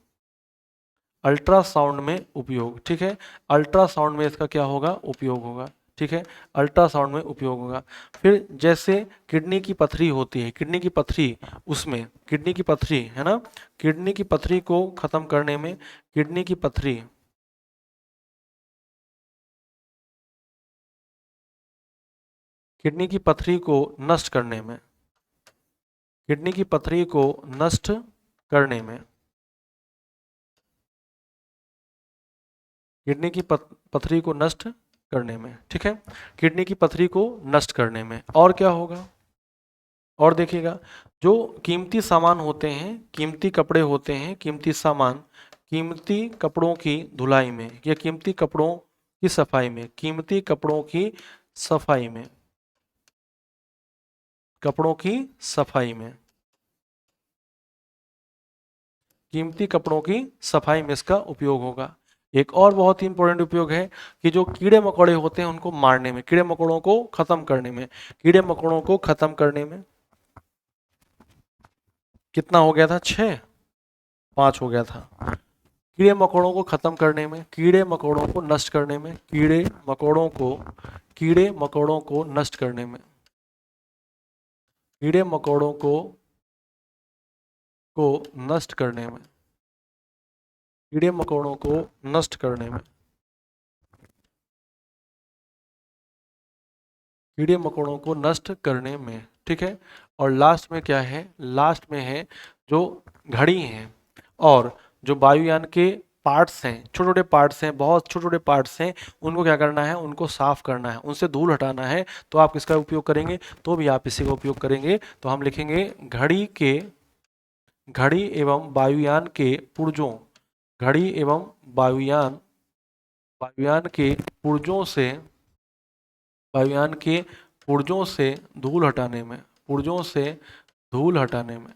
अल्ट्रासाउंड में उपयोग, ठीक है। अल्ट्रासाउंड में इसका क्या होगा? उपयोग होगा, ठीक है। अल्ट्रासाउंड में उपयोग होगा। फिर जैसे किडनी की पथरी होती है, किडनी की पथरी, उसमें किडनी की पथरी है ना, किडनी की पथरी को खत्म करने में, किडनी की पथरी, किडनी की पथरी को नष्ट करने में, किडनी की पथरी को नष्ट करने में, किडनी की पथरी को नष्ट करने में, ठीक है। किडनी की पथरी को नष्ट करने में और क्या होगा? और देखिएगा, जो कीमती सामान होते हैं, कीमती कपड़े होते हैं, कीमती सामान, कीमती कपड़ों की धुलाई में या कीमती कपड़ों की सफाई में, कीमती कपड़ों की सफाई में, कपड़ों की सफाई में, कीमती कपड़ों की सफाई में इसका उपयोग होगा। एक और बहुत ही इंपॉर्टेंट उपयोग है कि जो कीड़े मकोड़े होते हैं उनको मारने में, कीड़े मकोड़ों को खत्म करने में, कीड़े मकोड़ों को खत्म करने में। कितना हो गया था? 6, 5 हो गया था। कीड़े मकोड़ों को खत्म करने में, कीड़े मकोड़ों को नष्ट करने में, कीड़े मकोड़ों को, कीड़े मकोड़ों को नष्ट करने में, कीड़े मकोड़ों को नष्ट करने में, कीड़े मकोड़ों को नष्ट करने में, कीड़े मकोड़ों को नष्ट करने में, ठीक है। और लास्ट में क्या है, लास्ट में है जो घड़ी हैं और जो वायुयान के पार्ट्स हैं, छोटे छोटे पार्ट्स हैं, बहुत छोटे छोटे पार्ट्स हैं, उनको क्या करना है, उनको साफ करना है, उनसे धूल हटाना है। तो आप किसका उपयोग करेंगे, तो भी आप इसी का उपयोग करेंगे। तो हम लिखेंगे घड़ी एवं वायुयान के पुर्जों, घड़ी एवं वायुयान वायुयान के पुर्जों से, वायुयान के पुर्जों से धूल हटाने में, पुर्जों से धूल हटाने में,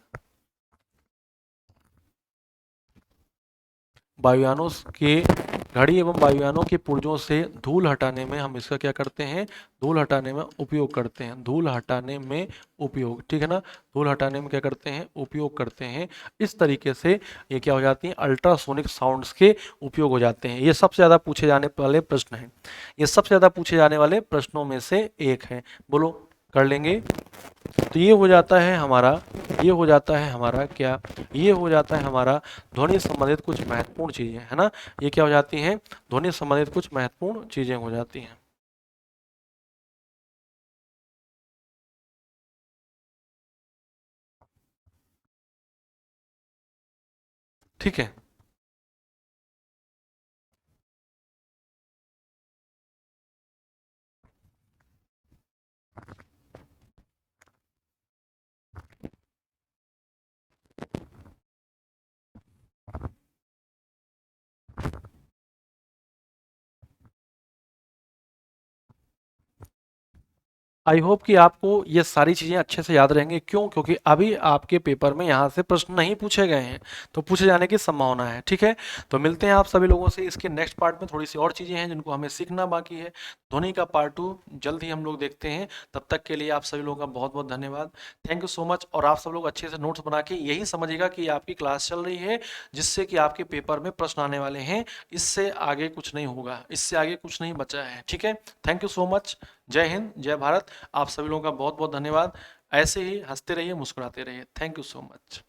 वायुयानों के, घड़ी एवं वायुयानों के पुर्जों से धूल हटाने में हम इसका क्या करते हैं, धूल हटाने में उपयोग करते हैं, धूल हटाने में उपयोग, ठीक है ना। धूल हटाने में क्या करते हैं, उपयोग करते हैं। इस तरीके से ये क्या हो जाती है, अल्ट्रासोनिक साउंड्स के उपयोग हो जाते हैं। ये सबसे ज़्यादा पूछे जाने वाले प्रश्न हैं, ये सबसे ज़्यादा पूछे जाने वाले प्रश्नों में से एक है। बोलो, कर लेंगे। तो ये हो जाता है हमारा, ये हो जाता है हमारा क्या, ये हो जाता है हमारा ध्वनि संबंधित कुछ महत्वपूर्ण चीजें, है ना। ये क्या हो जाती हैं, ध्वनि संबंधित कुछ महत्वपूर्ण चीजें हो जाती हैं। ठीक है। आई होप कि आपको ये सारी चीज़ें अच्छे से याद रहेंगी। क्यों, क्योंकि अभी आपके पेपर में यहाँ से प्रश्न नहीं पूछे गए हैं, तो पूछे जाने की संभावना है, ठीक है। तो मिलते हैं आप सभी लोगों से इसके नेक्स्ट पार्ट में। थोड़ी सी और चीज़ें हैं जिनको हमें सीखना बाकी है। ध्वनि का पार्ट 2 जल्द ही हम लोग देखते हैं। तब तक के लिए आप सभी लोगों का बहुत बहुत धन्यवाद, थैंक यू सो मच। और आप सब लोग अच्छे से नोट्स बना के यही समझिएगा कि आपकी क्लास चल रही है, जिससे कि आपके पेपर में प्रश्न आने वाले हैं। इससे आगे कुछ नहीं होगा, इससे आगे कुछ नहीं बचा है, ठीक है। Thank you so much. जय हिंद, जय भारत। आप सभी लोगों का बहुत बहुत धन्यवाद। ऐसे ही हंसते रहिए, मुस्कुराते रहिए। Thank you so much.